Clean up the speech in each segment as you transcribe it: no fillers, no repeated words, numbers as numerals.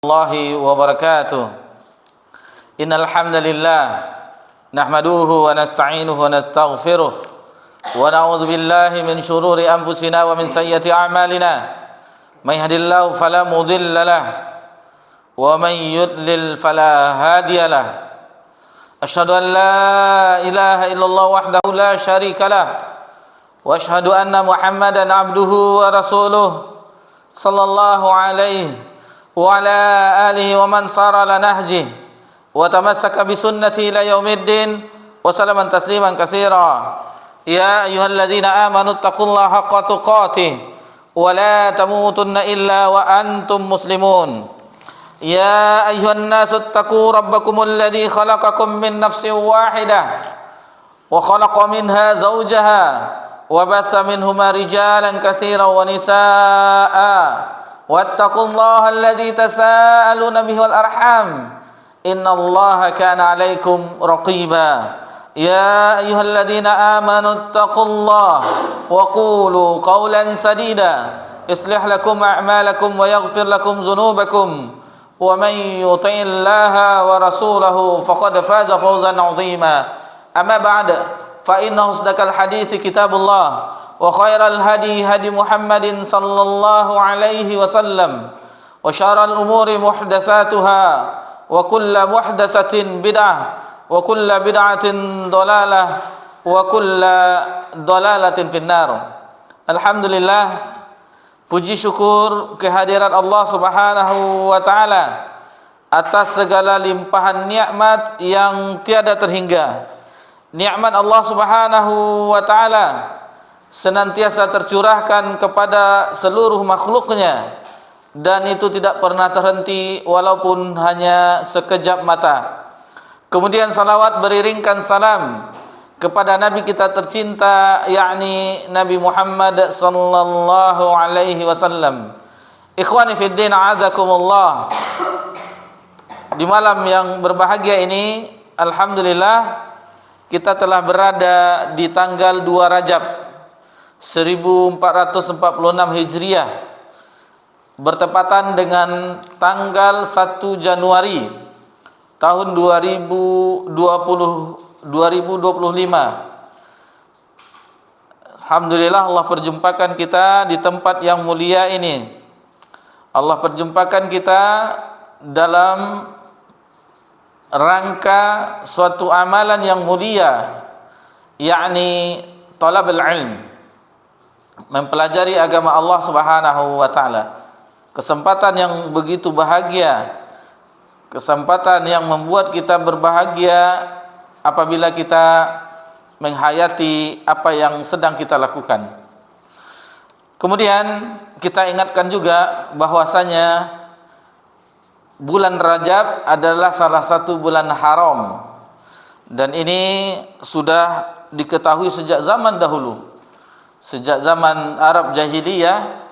الله وبركاته إن الحمد لله نحمده ونستعينه ونستغفره ونعوذ بالله من شرور أنفسنا ومن سيئات أعمالنا من يهد الله فلا مضل له ومن يضلل فلا هادي له أشهد أن لا إله إلا الله وحده لا شريك له وأشهد أن محمدا عبده ورسوله صلى الله عليه وعلى آله ومن صار على نهجه وتمسك بسنته إلى يوم الدين وسلم تسليما كثيرا يا أيها الذين آمنوا اتقوا الله حق تقاته ولا تموتن إلا وأنتم مسلمون يا أيها الناس اتقوا ربكم الذي خلقكم من نفس واحدة وخلق منها زوجها وبث منهما رجالا كثيرا ونساء واتقوا الله الذي تساءلون به والأرحام إن الله كان عليكم رقيبا يا أيها الذين آمنوا اتقوا الله وقولوا قولا سديدا يصلح لكم أعمالكم ويغفر لكم ذنوبكم ومن يطع الله ورسوله فقد فاز فوزا عظيما أما بعد فإن أصدق الحديث كتاب الله وخير الهدي هدي محمد صلى الله عليه وسلم وشر الأمور محدثاتها وكل محدثة بدعة وكل بدعة ضلالة وكل ضلالة في النار. Alhamdulillah, puji syukur kehadiran Allah Subhanahu wa taala atas segala limpahan nikmat yang tiada terhingga. Nikmat Allah Subhanahu wa taala senantiasa tercurahkan kepada seluruh makhluknya dan itu tidak pernah terhenti walaupun hanya sekejap mata. Kemudian salawat beriringkan salam kepada Nabi kita tercinta, yakni Nabi Muhammad sallallahu alaihi wasallam. Ikhwani fid din, a'azakumullah. Di malam yang berbahagia ini, alhamdulillah, kita telah berada di tanggal 2 Rajab 1446 Hijriah, bertepatan dengan tanggal 1 Januari tahun 2025. Alhamdulillah, Allah perjumpakan kita di tempat yang mulia ini. Allah perjumpakan kita dalam rangka suatu amalan yang mulia, yakni talabul ilm, mempelajari agama Allah Subhanahu wa taala. Kesempatan yang begitu bahagia, kesempatan yang membuat kita berbahagia apabila kita menghayati apa yang sedang kita lakukan. Kemudian kita ingatkan juga bahwasanya bulan Rajab adalah salah satu bulan haram, dan ini sudah diketahui sejak zaman dahulu. Sejak zaman Arab Jahiliyah,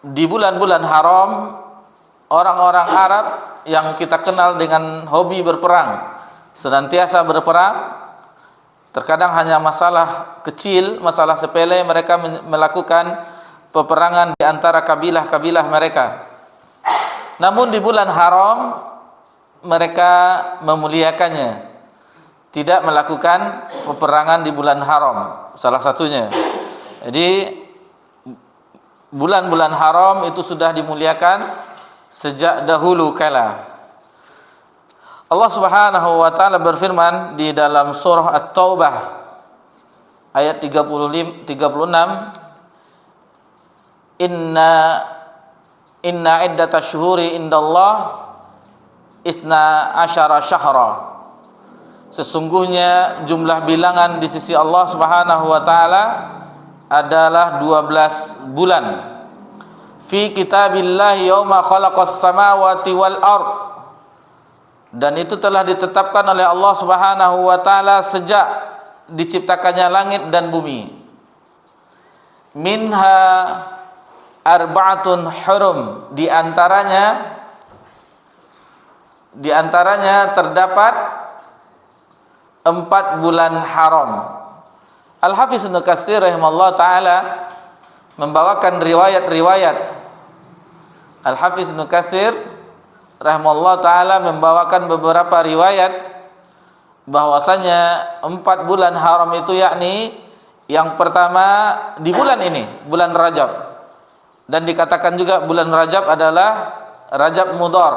di bulan-bulan haram, orang-orang Arab yang kita kenal dengan hobi berperang, senantiasa berperang. Terkadang hanya masalah kecil, masalah sepele, mereka melakukan peperangan di antara kabilah-kabilah mereka. Namun di bulan haram mereka memuliakannya, tidak melakukan peperangan di bulan haram, salah satunya. Jadi bulan-bulan haram itu sudah dimuliakan sejak dahulu kala. Allah Subhanahu wa taala berfirman di dalam surah At-Taubah ayat 36, Inna iddatasy syuhuri indallah isna asyara syahra. Sesungguhnya jumlah bilangan di sisi Allah Subhanahu wa taala adalah 12 bulan. Fi kitabillah yauma khalaqas samawati wal ard. Dan itu telah ditetapkan oleh Allah Subhanahu wa taala sejak diciptakannya langit dan bumi. Minha arba'atun hurum, di antaranya terdapat 4 bulan haram. Al-Hafiz Ibnu Katsir rahimahullah taala membawakan riwayat-riwayat Al-Hafiz Ibnu Katsir rahimahullah taala membawakan beberapa riwayat bahwasanya 4 bulan haram itu yakni yang pertama di bulan ini, bulan Rajab. Dan dikatakan juga bulan Rajab adalah Rajab Mudhar.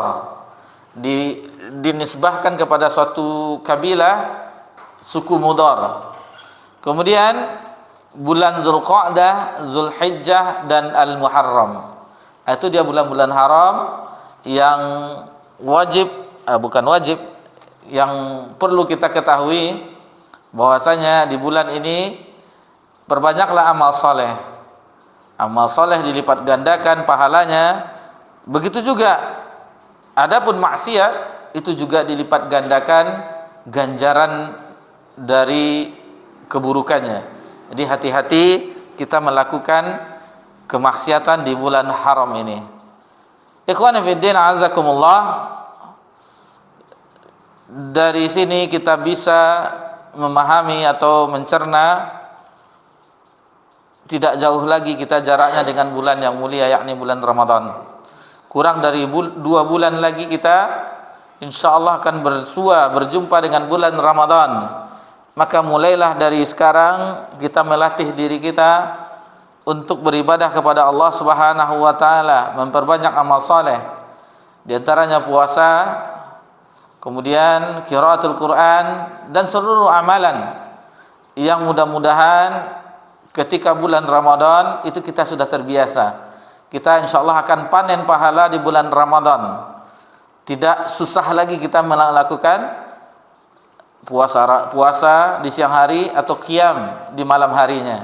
Dinisbahkan kepada suatu kabilah suku Mudhar. Kemudian bulan Zulqa'dah, Zulhijjah dan Al-Muharram. Itu dia bulan-bulan haram yang wajib, bukan wajib, yang perlu kita ketahui bahwasanya di bulan ini perbanyaklah amal soleh. Amal soleh dilipat gandakan pahalanya. Begitu juga adapun maksiat itu juga dilipat gandakan ganjaran dari keburukannya. Jadi hati-hati kita melakukan kemaksiatan di bulan haram ini. Ikhwan fillah azakumullah, dari sini kita bisa memahami atau mencerna tidak jauh lagi kita jaraknya dengan bulan yang mulia, yakni bulan Ramadan. Kurang dari 2 bulan lagi kita insyaallah akan berjumpa dengan bulan Ramadan. Maka mulailah dari sekarang kita melatih diri kita untuk beribadah kepada Allah Subhanahu wa taala, memperbanyak amal saleh. Di antaranya puasa, kemudian qiraatul Quran dan seluruh amalan yang mudah-mudahan ketika bulan Ramadan itu kita sudah terbiasa. Kita insyaallah akan panen pahala di bulan Ramadan. Tidak susah lagi kita melakukan puasa di siang hari atau qiyam di malam harinya,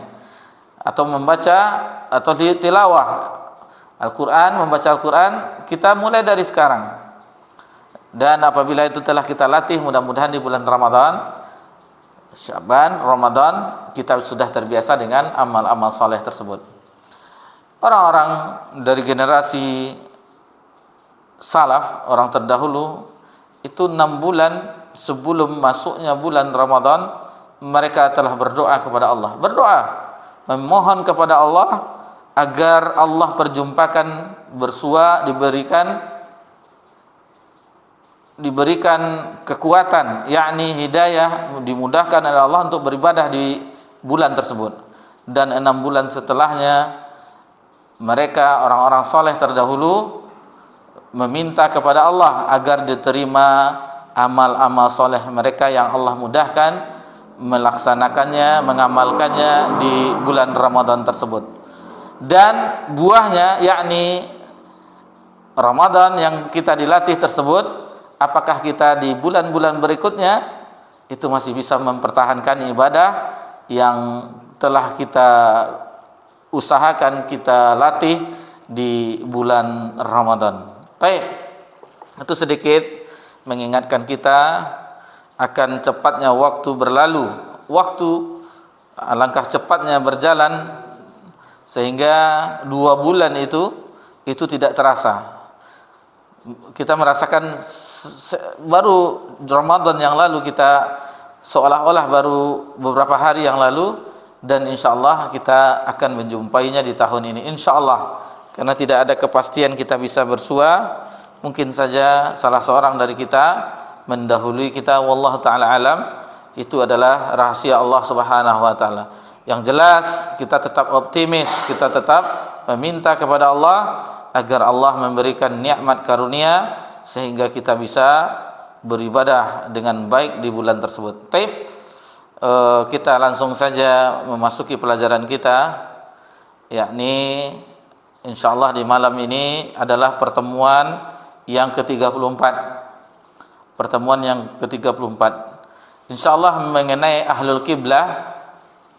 atau membaca atau tilawah Al-Quran, membaca Al-Quran, kita mulai dari sekarang. Dan apabila itu telah kita latih, mudah-mudahan di bulan Ramadan, Syaban, Ramadan, kita sudah terbiasa dengan amal-amal soleh tersebut. Orang-orang dari generasi salaf, orang terdahulu, itu 6 bulan sebelum masuknya bulan Ramadan, mereka telah berdoa kepada Allah. Berdoa, memohon kepada Allah agar Allah perjumpakan bersua, diberikan kekuatan, yakni hidayah, dimudahkan oleh Allah untuk beribadah di bulan tersebut. Dan 6 bulan setelahnya mereka orang-orang soleh terdahulu meminta kepada Allah agar diterima amal-amal soleh mereka yang Allah mudahkan melaksanakannya, mengamalkannya di bulan Ramadan tersebut. Dan buahnya yakni Ramadan yang kita dilatih tersebut, apakah kita di bulan-bulan berikutnya itu masih bisa mempertahankan ibadah yang telah kita usahakan, kita latih di bulan Ramadan. Baik, itu sedikit mengingatkan kita akan cepatnya waktu berlalu. Waktu alangkah cepatnya berjalan sehingga 2 bulan itu tidak terasa. Kita merasakan baru Ramadan yang lalu, kita seolah-olah baru beberapa hari yang lalu, dan insyaallah kita akan menjumpainya di tahun ini insyaallah. Karena tidak ada kepastian kita bisa bersua, mungkin saja salah seorang dari kita mendahului kita, wallahu taala alam. Itu adalah rahasia Allah Subhanahu wa taala. Yang jelas kita tetap optimis, kita tetap meminta kepada Allah agar Allah memberikan nikmat karunia sehingga kita bisa beribadah dengan baik di bulan tersebut. Kita langsung saja memasuki pelajaran kita, yakni insyaallah di malam ini adalah pertemuan yang ke-34. Pertemuan yang ke-34. Insyaallah mengenai ahlul kiblah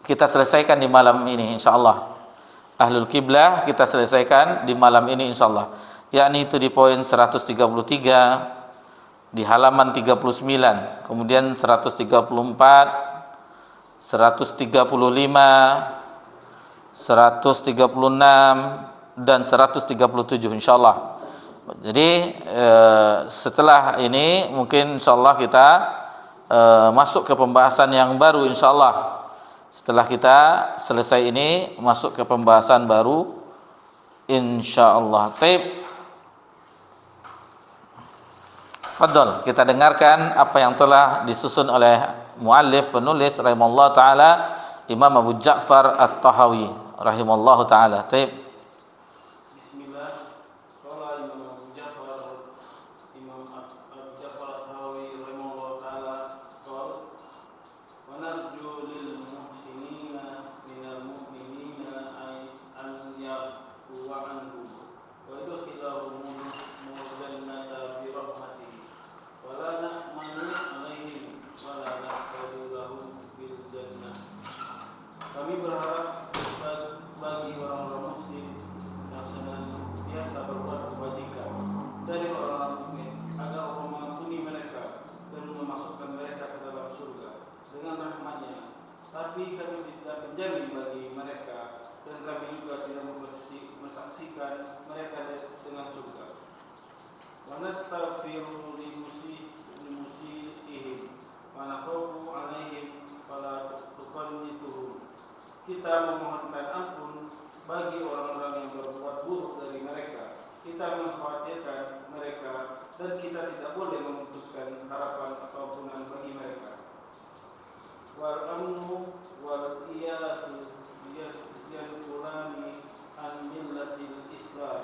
kita selesaikan di malam ini insyaallah. Ahlul kiblah kita selesaikan di malam ini insyaallah. Yakni itu di poin 133, di halaman 39, kemudian 134, 135, 136 dan 137 insyaallah. Jadi setelah ini mungkin insyaallah kita masuk ke pembahasan yang baru insyaallah. Setelah kita selesai ini masuk ke pembahasan baru insyaallah. Fadhol, kita dengarkan apa yang telah disusun oleh muallif penulis rahimallahu taala Imam Abu Ja'far At-Tahawi rahimallahu taala. Baik. Bismillah. Qala Imam Abu Ja'far Abu Ja'far At-Tahawi rahimahullahu taala qala wa narju lil muhsinina minal mu'minina an ya'fu anhum wa yudkhilahum jannata bi rahmatihi wa la na'manu 'alaihim wa la nahsadu lahum bil jannah. Kami berharap bagi orang-orang muslim yang senantiasa berbuat kebajikan dari orang-orang mukmin agar Allah mengampuni mereka dan memasukkan mereka ke dalam surga dengan rahmat-Nya. Tapi kami tidak menjamin bagi mereka dan kami juga tidak mensaksikan mereka dengan surga. Wa nastaghfiru li musiihim wa nakhafu 'alaihim wa la tuqannituhum. Kita memohonkan ampun bagi orang-orang yang berbuat buruk dari mereka. Kita mengkhawatirkan mereka dan kita tidak boleh memutuskan harapan atau ampunan bagi mereka. Wal amnu wal iyasu yadkhulani an millatil Islam.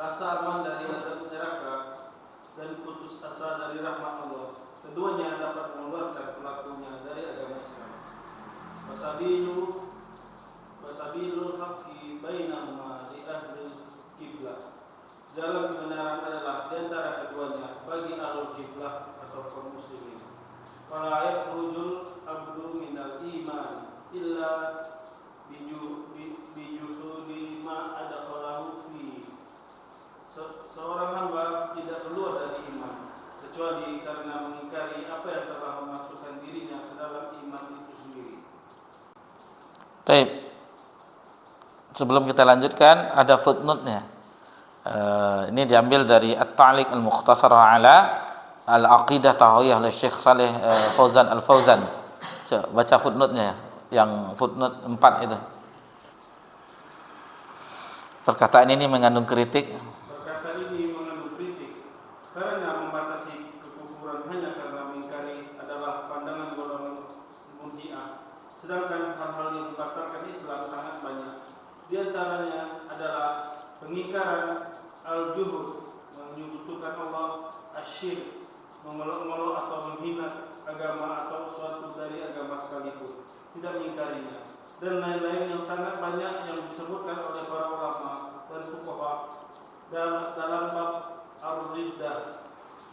Rasa aman dari azab neraka dan putus asa dari rahmat Allah, keduanya dapat mengeluarkan pelakunya dari agama Islam. Wasabilul haqqi bainahuma li ahli kiblah. Jalan kebenaran adalah di antara keduanya bagi ahlul kiblah atau kaum muslimin. Wala yakhrujul abdu minal iman illa bijuhudi ma adakhalahu fi. Seorang hamba tidak keluar dari iman kecuali karena mengingkari apa yang telah memasukkan dirinya ke dalam iman itu sendiri. Baik. Sebelum kita lanjutkan ada footnote-nya. Ini diambil dari At-Ta'liq Al-Mukhtasar ala Al-Aqidah Tahawiyah oleh Syekh Saleh Fauzan Al-Fauzan. Baca footnote-nya yang footnote 4 itu. Perkataan ini mengandung kritik. Perkataan ini mengandung kritik karena membatasi kekufuran hanya karena mengingkari adalah pandangan golongan Murji'ah. Sedangkan hal-hal yang membatalkan Islam sangat banyak. Di antaranya adalah pengingkaran al-juhud, menyekutukan Allah, asyirk, mengolok-olok atau menghina agama atau suatu dari agama sekalipun, tidak mengingkarinya, dan lain-lain yang sangat banyak yang disebutkan oleh para ulama dan fuqaha dalam bab ar-riddah,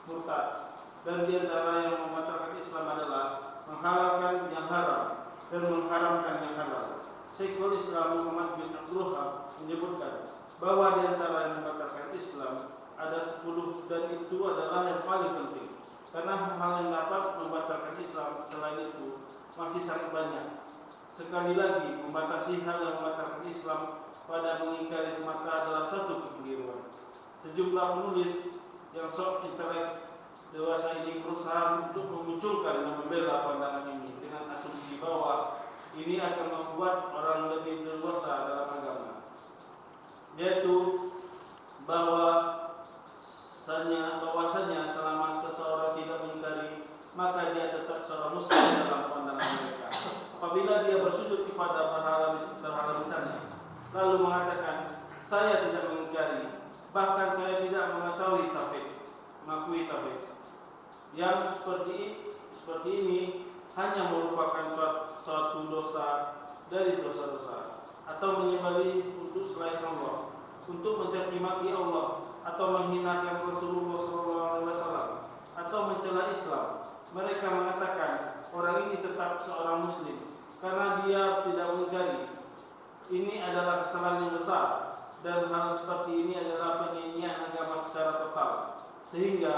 murtad. Dan di antara yang membatalkan Islam adalah menghalalkan yang haram dan mengharamkan yang halal. Syekhul Islam Muhammad bin Abdul Wahab menyebutkan bahwa di antara yang membatalkan Islam ada 10 dan itu adalah yang paling penting. Karena hal-hal yang dapat membatalkan Islam selain itu masih sangat banyak. Sekali lagi, membatasi hal yang membatalkan Islam pada mengingkari semata adalah suatu kekeliruan. Sejumlah penulis yang sok intelek dewasa ini berusaha untuk memunculkan dan membela pandangan ini dengan asumsi bahwa ini akan membuat orang lebih leluasa dalam agama, yaitu bahwasanya selama seseorang tidak mengingkari, maka dia tetap seorang muslim dalam pandangan mereka. Apabila dia bersujud kepada berhala misalnya, lalu mengatakan, saya tidak mengingkari, bahkan saya tidak mengetahui mengakui tauhid. Yang seperti ini hanya merupakan suatu dosa dari dosa-dosa, atau menyembelih untuk selain Allah, untuk mencaci maki Allah, atau menghinakan Rasulullah SAW, atau mencela Islam. Mereka mengatakan orang ini tetap seorang muslim karena dia tidak mengingkari. Ini adalah kesalahan yang besar, dan hal seperti ini adalah penyanyian agama secara total, sehingga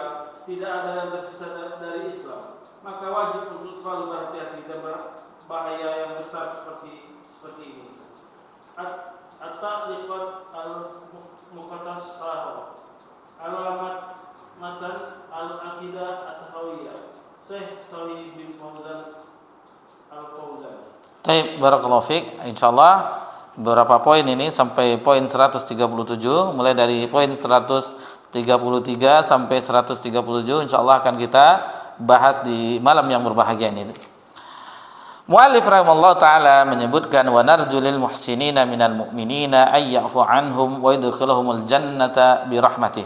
tidak ada yang tersisa dari Islam. Maka wajib untuk selalu berhati-hati dan berbahaya yang besar seperti ini. At-Ta'liqat al-Muqtasarah Alamat Matan Al-Aqidah At-Tahawiyah Syekh Shalih bin Fauzan Al-Fauzan. Baik, barakallahu fiik. Insyaallah beberapa poin ini sampai poin 137, mulai dari poin 137 33 sampai 137 insyaallah akan kita bahas di malam yang berbahagia ini. Mu'allif rahimahullah ta'ala menyebutkan wa narjulil muhsinina minal mu'minina ay ya'fu anhum wa yudkhiluhumul jannata bi rahmatih.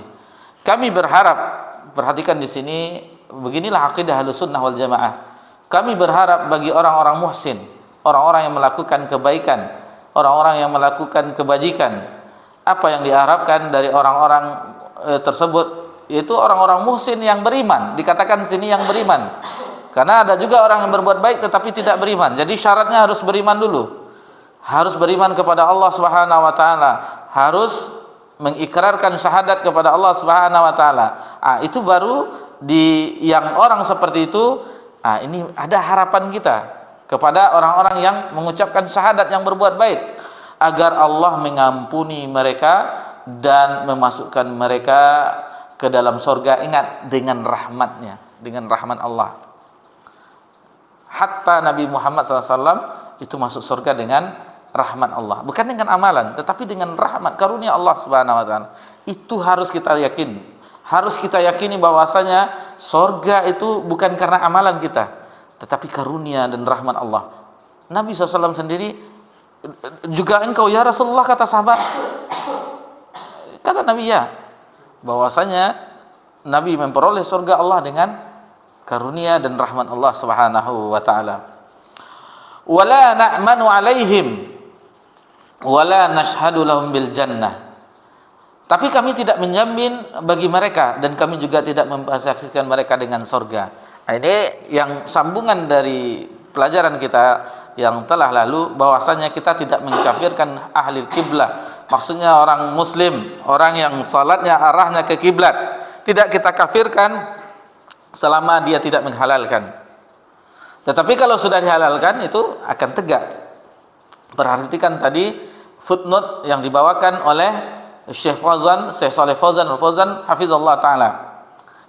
Kami berharap, perhatikan di sini, beginilah akidah Ahlussunnah wal Jamaah. Kami berharap bagi orang-orang muhsin, orang-orang yang melakukan kebaikan, orang-orang yang melakukan kebajikan, apa yang diharapkan dari orang-orang tersebut yaitu orang-orang muhsin yang beriman. Dikatakan sini yang beriman karena ada juga orang yang berbuat baik tetapi tidak beriman. Jadi syaratnya harus beriman dulu, harus beriman kepada Allah Subhanahu wa taala, harus mengikrarkan syahadat kepada Allah Subhanahu wa taala. Itu baru di yang orang seperti itu, ini ada harapan kita kepada orang-orang yang mengucapkan syahadat, yang berbuat baik, agar Allah mengampuni mereka dan memasukkan mereka ke dalam surga. Ingat, dengan rahmatnya, dengan rahmat Allah. Hatta Nabi Muhammad SAW itu masuk surga dengan rahmat Allah, bukan dengan amalan, tetapi dengan rahmat karunia Allah Subhanahu wa taala. Itu harus kita yakin, harus kita yakini bahwasanya surga itu bukan karena amalan kita, tetapi karunia dan rahmat Allah. Nabi SAW sendiri juga, engkau ya Rasulullah, kata sahabat. Kata Nabi, ya, bahwasanya Nabi memperoleh surga Allah dengan karunia dan rahmat Allah Subhanahu wa taala. Wala na'manu 'alaihim wala nashhadu lahum bil jannah. Tapi kami tidak menjamin bagi mereka dan kami juga tidak memsaksikan mereka dengan surga. Ini yang sambungan dari pelajaran kita yang telah lalu, bahwasanya kita tidak mengkafirkan ahli kiblah. Maksudnya orang muslim, orang yang salatnya arahnya ke kiblat, tidak kita kafirkan selama dia tidak menghalalkan. Tetapi kalau sudah dihalalkan itu akan tegak. Perhatikan tadi footnote yang dibawakan oleh Syekh Shalih Fauzan Al-Fauzan hafizallahu taala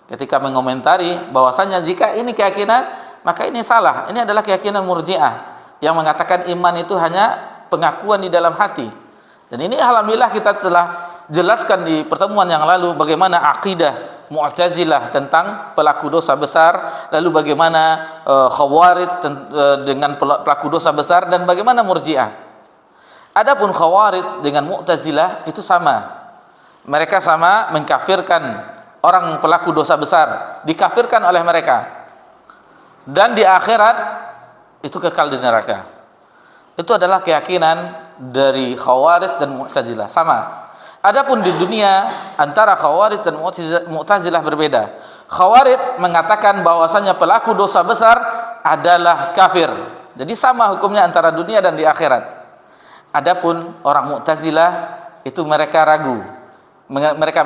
ketika mengomentari bahwasanya jika ini keyakinan, maka ini salah. Ini adalah keyakinan Murji'ah yang mengatakan iman itu hanya pengakuan di dalam hati. Dan ini alhamdulillah kita telah jelaskan di pertemuan yang lalu bagaimana akidah Mu'tazilah tentang pelaku dosa besar, lalu bagaimana Khawarij dengan pelaku dosa besar, dan bagaimana Murji'ah. Adapun Khawarij dengan Mu'tazilah itu sama. Mereka sama mengkafirkan orang pelaku dosa besar, dikafirkan oleh mereka. Dan di akhirat itu kekal di neraka. Itu adalah keyakinan dari Khawarij dan Mu'tazilah, sama. Adapun di dunia antara Khawarij dan Mu'tazilah berbeda. Khawarij mengatakan bahwasanya pelaku dosa besar adalah kafir. Jadi sama hukumnya antara dunia dan di akhirat. Adapun orang Mu'tazilah itu mereka ragu. Mereka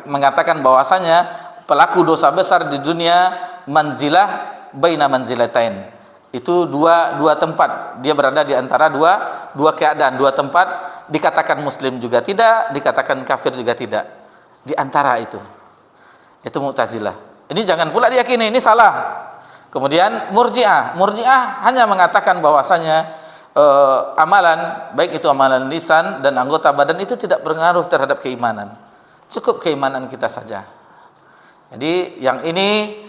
mengatakan bahwasanya pelaku dosa besar di dunia manzilah baina manzilatain. Itu dua tempat, dia berada di antara dua keadaan, dua tempat, dikatakan muslim juga tidak, dikatakan kafir juga tidak, di antara itu Mu'tazilah. Ini jangan pula diyakini, ini salah. Kemudian Murji'ah hanya mengatakan bahwasanya amalan, baik itu amalan lisan dan anggota badan, itu tidak berpengaruh terhadap keimanan, cukup keimanan kita saja. Jadi yang ini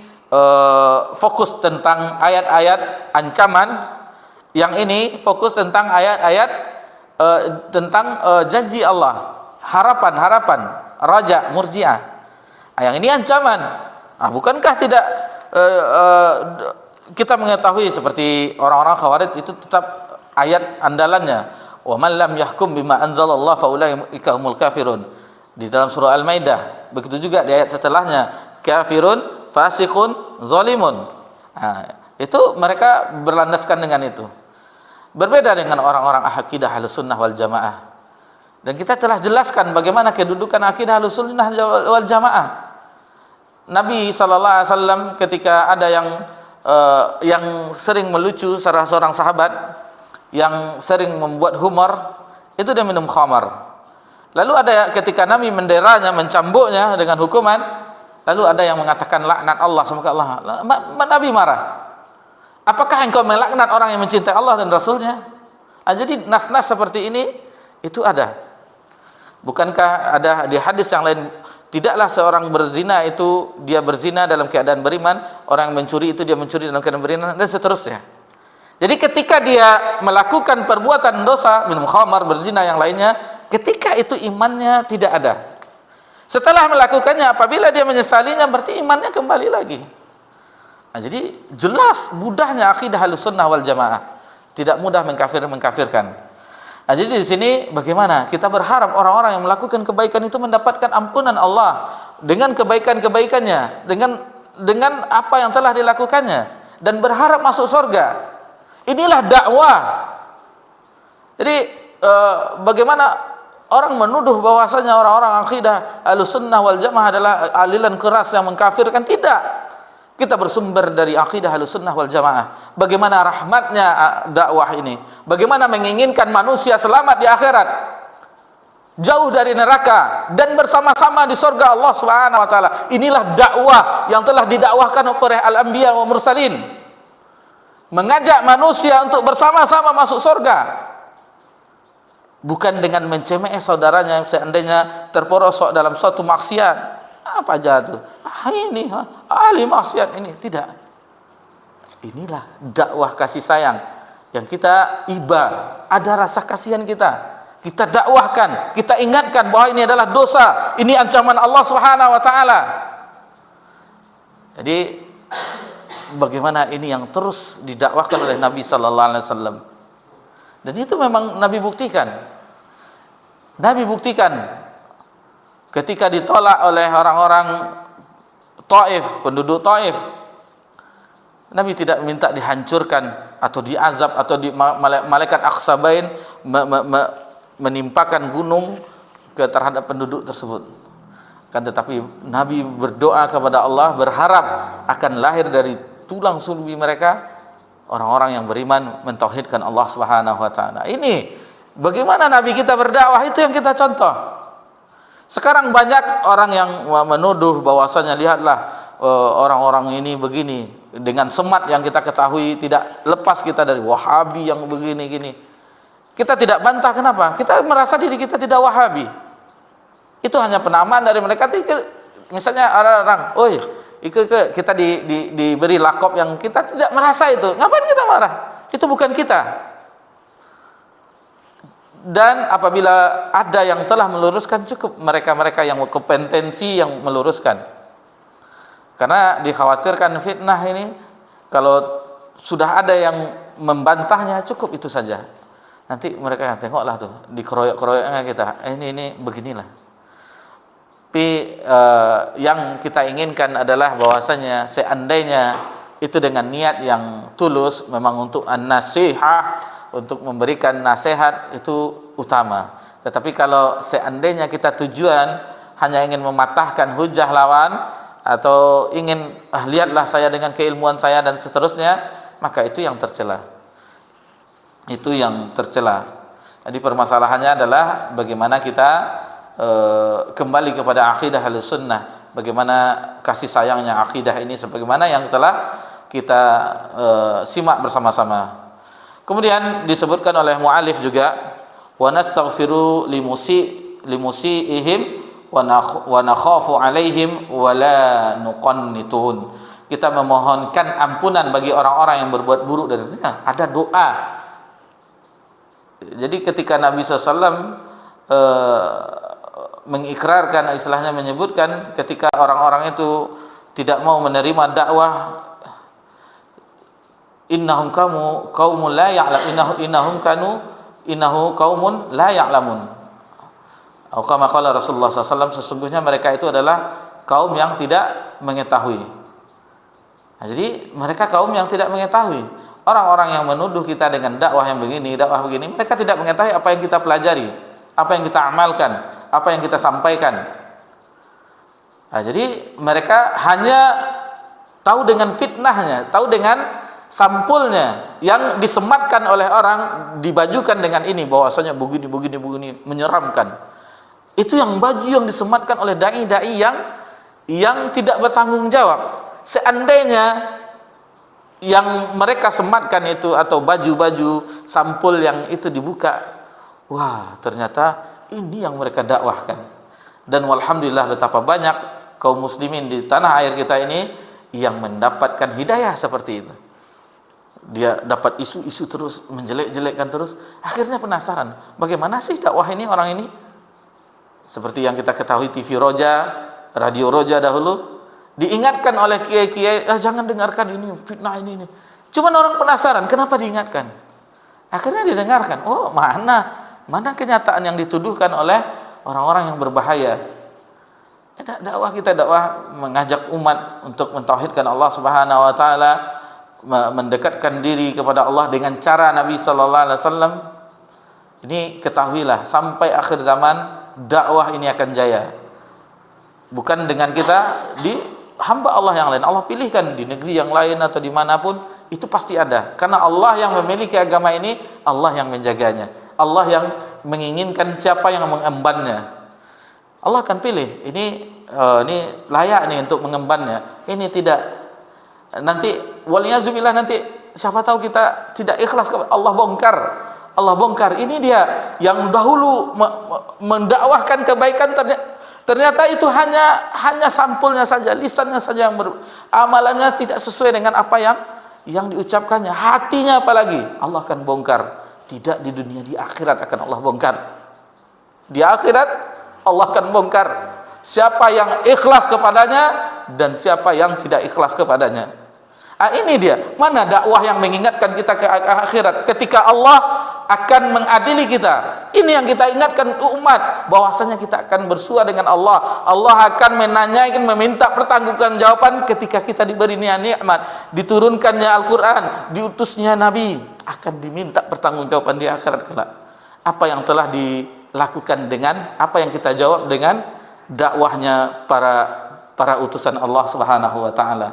fokus tentang ayat-ayat ancaman, yang ini fokus tentang ayat-ayat tentang janji Allah, harapan, raja. Murji'ah, yang ini ancaman. Bukankah tidak kita mengetahui seperti orang-orang Khawarij itu tetap ayat andalannya, wa man lam yahkum bima anzalallah fa ulaika humul kafirun, di dalam surah Al-Maidah. Begitu juga di ayat setelahnya, kafirun fasiqun zalimun. Itu mereka berlandaskan dengan itu. Berbeda dengan orang-orang akidah Ahlussunnah wal Jamaah. Dan kita telah jelaskan bagaimana kedudukan akidah Ahlussunnah wal Jamaah. Nabi SAW ketika ada yang sering melucu, salah seorang sahabat yang sering membuat humor, itu dia minum khamar. Lalu ada ketika Nabi menderanya, mencambuknya dengan hukuman, lalu ada yang mengatakan laknat Allah, semoga Allah. Nabi marah. Apakah engkau melaknat orang yang mencintai Allah dan Rasulnya? Jadi nas-nas seperti ini itu ada. Bukankah ada di hadis yang lain, Tidaklah seorang berzina itu dia berzina dalam keadaan beriman, orang yang mencuri itu dia mencuri dalam keadaan beriman, dan seterusnya. Jadi ketika dia melakukan perbuatan dosa, minum khamar, berzina, yang lainnya, ketika itu imannya tidak ada. Setelah melakukannya, apabila dia menyesalinya, berarti imannya kembali lagi. Nah, jadi jelas mudahnya akidah Ahlussunnah wal Jamaah. Tidak mudah mengkafirkan. Nah, jadi di sini bagaimana kita berharap orang-orang yang melakukan kebaikan itu mendapatkan ampunan Allah dengan kebaikan-kebaikannya, dengan apa yang telah dilakukannya, dan berharap masuk surga. Inilah dakwah. Jadi bagaimana orang menuduh bahwasanya orang-orang akidah Ahlussunnah wal Jamaah adalah aliran keras yang mengkafirkan? Tidak. Kita bersumber dari akidah Ahlussunnah wal Jamaah. Bagaimana rahmatnya dakwah ini? Bagaimana menginginkan manusia selamat di akhirat, jauh dari neraka, dan bersama-sama di surga Allah Subhanahu wa taala. Inilah dakwah yang telah didakwahkan oleh al-anbiya wa mursalin. Mengajak manusia untuk bersama-sama masuk surga, bukan dengan mencemeh saudaranya yang seandainya terperosok dalam suatu maksiat. Apa aja tuh? Ini ahli maksiat ini. Tidak. Inilah dakwah kasih sayang yang kita iba. Ada rasa kasihan kita dakwahkan, kita ingatkan bahwa ini adalah dosa, ini ancaman Allah Subhanahu wa taala. Jadi bagaimana ini yang terus didakwahkan oleh Nabi sallallahu alaihi wasallam. Dan itu memang Nabi buktikan. Nabi buktikan ketika ditolak oleh orang-orang Taif, penduduk Taif. Nabi tidak minta dihancurkan atau diazab atau di malaikat Aqsabain menimpakan gunung terhadap penduduk tersebut. Kan tetapi Nabi berdoa kepada Allah, berharap akan lahir dari tulang sulbi mereka orang-orang yang beriman, mentauhidkan Allah Subhanahu wa taala. Ini bagaimana Nabi kita berdakwah, itu yang kita contoh. Sekarang banyak orang yang menuduh bahwasanya lihatlah orang-orang ini begini, dengan semat yang kita ketahui tidak lepas kita dari Wahabi yang begini-gini. Kita tidak bantah, kenapa? Kita merasa diri kita tidak Wahabi. Itu hanya penamaan dari mereka. Misalnya orang, kita diberi lakop yang kita tidak merasa itu. Ngapain kita marah? Itu bukan kita. Dan apabila ada yang telah meluruskan, cukup mereka-mereka yang kompetensi yang meluruskan. Karena dikhawatirkan fitnah ini, kalau sudah ada yang membantahnya, cukup itu saja. Nanti mereka tengoklah tuh, dikeroyok-keroyoknya kita, ini beginilah. Tapi yang kita inginkan adalah bahwasanya seandainya itu dengan niat yang tulus, memang untuk an-nasihah, untuk memberikan nasihat, itu utama. Tetapi kalau seandainya kita tujuan hanya ingin mematahkan hujah lawan, atau ingin lihatlah saya dengan keilmuan saya dan seterusnya, maka itu yang tercela. Itu yang tercela. Jadi permasalahannya adalah bagaimana kita kembali kepada akidah Ahlussunnah, bagaimana kasih sayangnya akidah ini sebagaimana yang telah kita simak bersama-sama. Kemudian disebutkan oleh mu'alif juga, wa nastaghfiru limusiihim wa nakhafu alaihim wa la nuqannitun. Kita memohonkan ampunan bagi orang-orang yang berbuat buruk dari mereka. Ada doa. Jadi ketika Nabi SAW mengikrarkan, istilahnya menyebutkan, ketika orang-orang itu tidak mau menerima dakwah, innahum qaumun la ya'lamun, innahu qaumun la ya'lamun. Atau kama qala Rasulullah SAW, sesungguhnya mereka itu adalah kaum yang tidak mengetahui. Nah, jadi mereka kaum yang tidak mengetahui. Orang-orang yang menuduh kita dengan dakwah yang begini, dakwah begini, mereka tidak mengetahui apa yang kita pelajari, apa yang kita amalkan, apa yang kita sampaikan. Nah, jadi mereka hanya tahu dengan fitnahnya, tahu dengan sampulnya yang disematkan oleh orang, dibajukan dengan ini bahwasanya begini, menyeramkan. Itu yang baju yang disematkan oleh dai-dai yang tidak bertanggung jawab. Seandainya yang mereka sematkan itu atau baju-baju sampul yang itu dibuka, wah, ternyata ini yang mereka dakwahkan. Dan walhamdulillah betapa banyak kaum muslimin di tanah air kita ini yang mendapatkan hidayah seperti itu. Dia dapat isu-isu terus, menjelek-jelekkan terus, akhirnya penasaran, bagaimana sih dakwah ini orang ini? Seperti yang kita ketahui TV Roja, Radio Roja dahulu, diingatkan oleh kiai-kiai, jangan dengarkan ini, fitnah ini. Cuman orang penasaran, kenapa diingatkan? Akhirnya didengarkan, oh mana kenyataan yang dituduhkan oleh orang-orang yang berbahaya. Dakwah kita mengajak umat untuk mentauhidkan Allah Subhanahu wa taala, mendekatkan diri kepada Allah dengan cara Nabi sallallahu alaihi wasallam. Ini ketahuilah, sampai akhir zaman dakwah ini akan jaya. Bukan dengan kita di hamba Allah yang lain. Allah pilihkan di negeri yang lain atau dimanapun, itu pasti ada. Karena Allah yang memiliki agama ini, Allah yang menjaganya. Allah yang menginginkan siapa yang mengembannya. Allah akan pilih, ini layak nih untuk mengembannya. Ini tidak, nanti waliyazubillah, nanti siapa tahu kita tidak ikhlas, Allah bongkar. Ini dia yang dahulu mendakwahkan kebaikan, ternyata itu hanya sampulnya saja, lisannya saja yang amalannya tidak sesuai dengan apa yang diucapkannya, hatinya apalagi. Allah akan bongkar. Tidak di dunia, di akhirat akan Allah bongkar. Di akhirat Allah akan bongkar siapa yang ikhlas kepadanya dan siapa yang tidak ikhlas kepadanya. Ini dia, mana dakwah yang mengingatkan kita ke akhirat ketika Allah akan mengadili kita. Ini yang kita ingatkan umat, bahwasanya kita akan bersua dengan Allah. Allah akan menanyakan, meminta pertanggungjawaban ketika kita diberi nikmat, diturunkannya Al-Quran, diutusnya Nabi, akan diminta pertanggungjawaban di akhirat kelak. Apa yang telah dilakukan dengan apa yang kita jawab dengan dakwahnya para utusan Allah Subhanahu wa taala.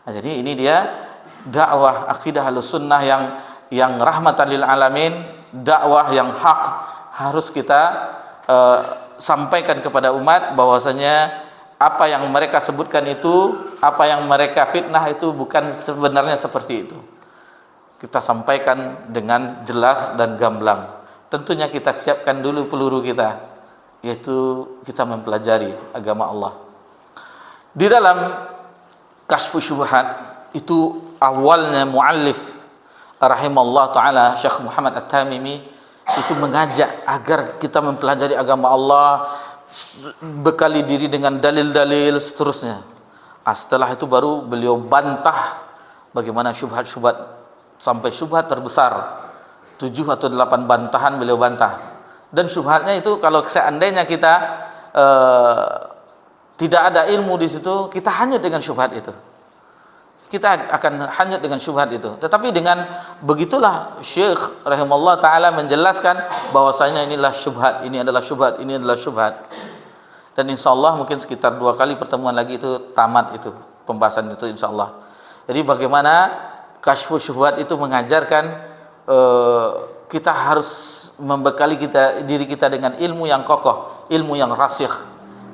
Nah, jadi ini dia dakwah akidah Ahlussunnah yang rahmatan lil alamin, dakwah yang hak harus kita sampaikan kepada umat, bahwasanya apa yang mereka sebutkan itu, apa yang mereka fitnah itu bukan sebenarnya seperti itu. Kita sampaikan dengan jelas dan gamblang. Tentunya kita siapkan dulu peluru kita, yaitu kita mempelajari agama Allah. Di dalam Kashfu Syubhat itu awalnya muallif rahimallahu taala Syekh Muhammad At-Tamimi itu mengajak agar kita mempelajari agama Allah, bekali diri dengan dalil-dalil seterusnya. Setelah itu baru beliau bantah bagaimana syubhat-syubhat, sampai syubhat terbesar 7 atau 8 bantahan beliau bantah. Dan syubhatnya itu kalau seandainya kita tidak ada ilmu di situ, kita hanyut dengan syubhat itu. Kita akan hanyut dengan syubhat itu. Tetapi dengan begitulah Syekh rahimahullah taala menjelaskan bahwasanya inilah syubhat, ini adalah syubhat, ini adalah syubhat. Dan insyaallah mungkin sekitar 2 kali pertemuan lagi itu tamat itu pembahasan itu insyaallah. Jadi bagaimana Kashfu Syubhat itu mengajarkan kita harus membekali diri kita dengan ilmu yang kokoh, ilmu yang rasyih.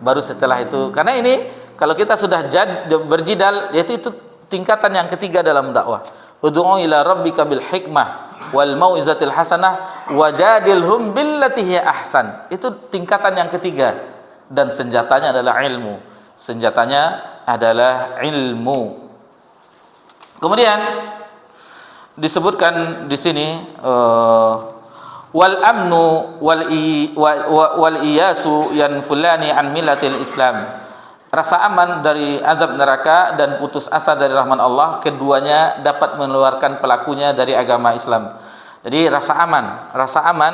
Baru setelah itu, karena ini kalau kita sudah berjidal, yaitu itu tingkatan yang ketiga dalam dakwah. Ud'u ila rabbika bil hikmah wal mau'izatil hasanah wajadilhum billati hiya ahsan. Itu tingkatan yang ketiga, dan senjatanya adalah ilmu. Senjatanya adalah ilmu. Kemudian disebutkan di sini wal amnu wal iyasu yanfulani an millatil Islam. Rasa aman dari azab neraka dan putus asa dari rahmat Allah, keduanya dapat mengeluarkan pelakunya dari agama Islam. Jadi rasa aman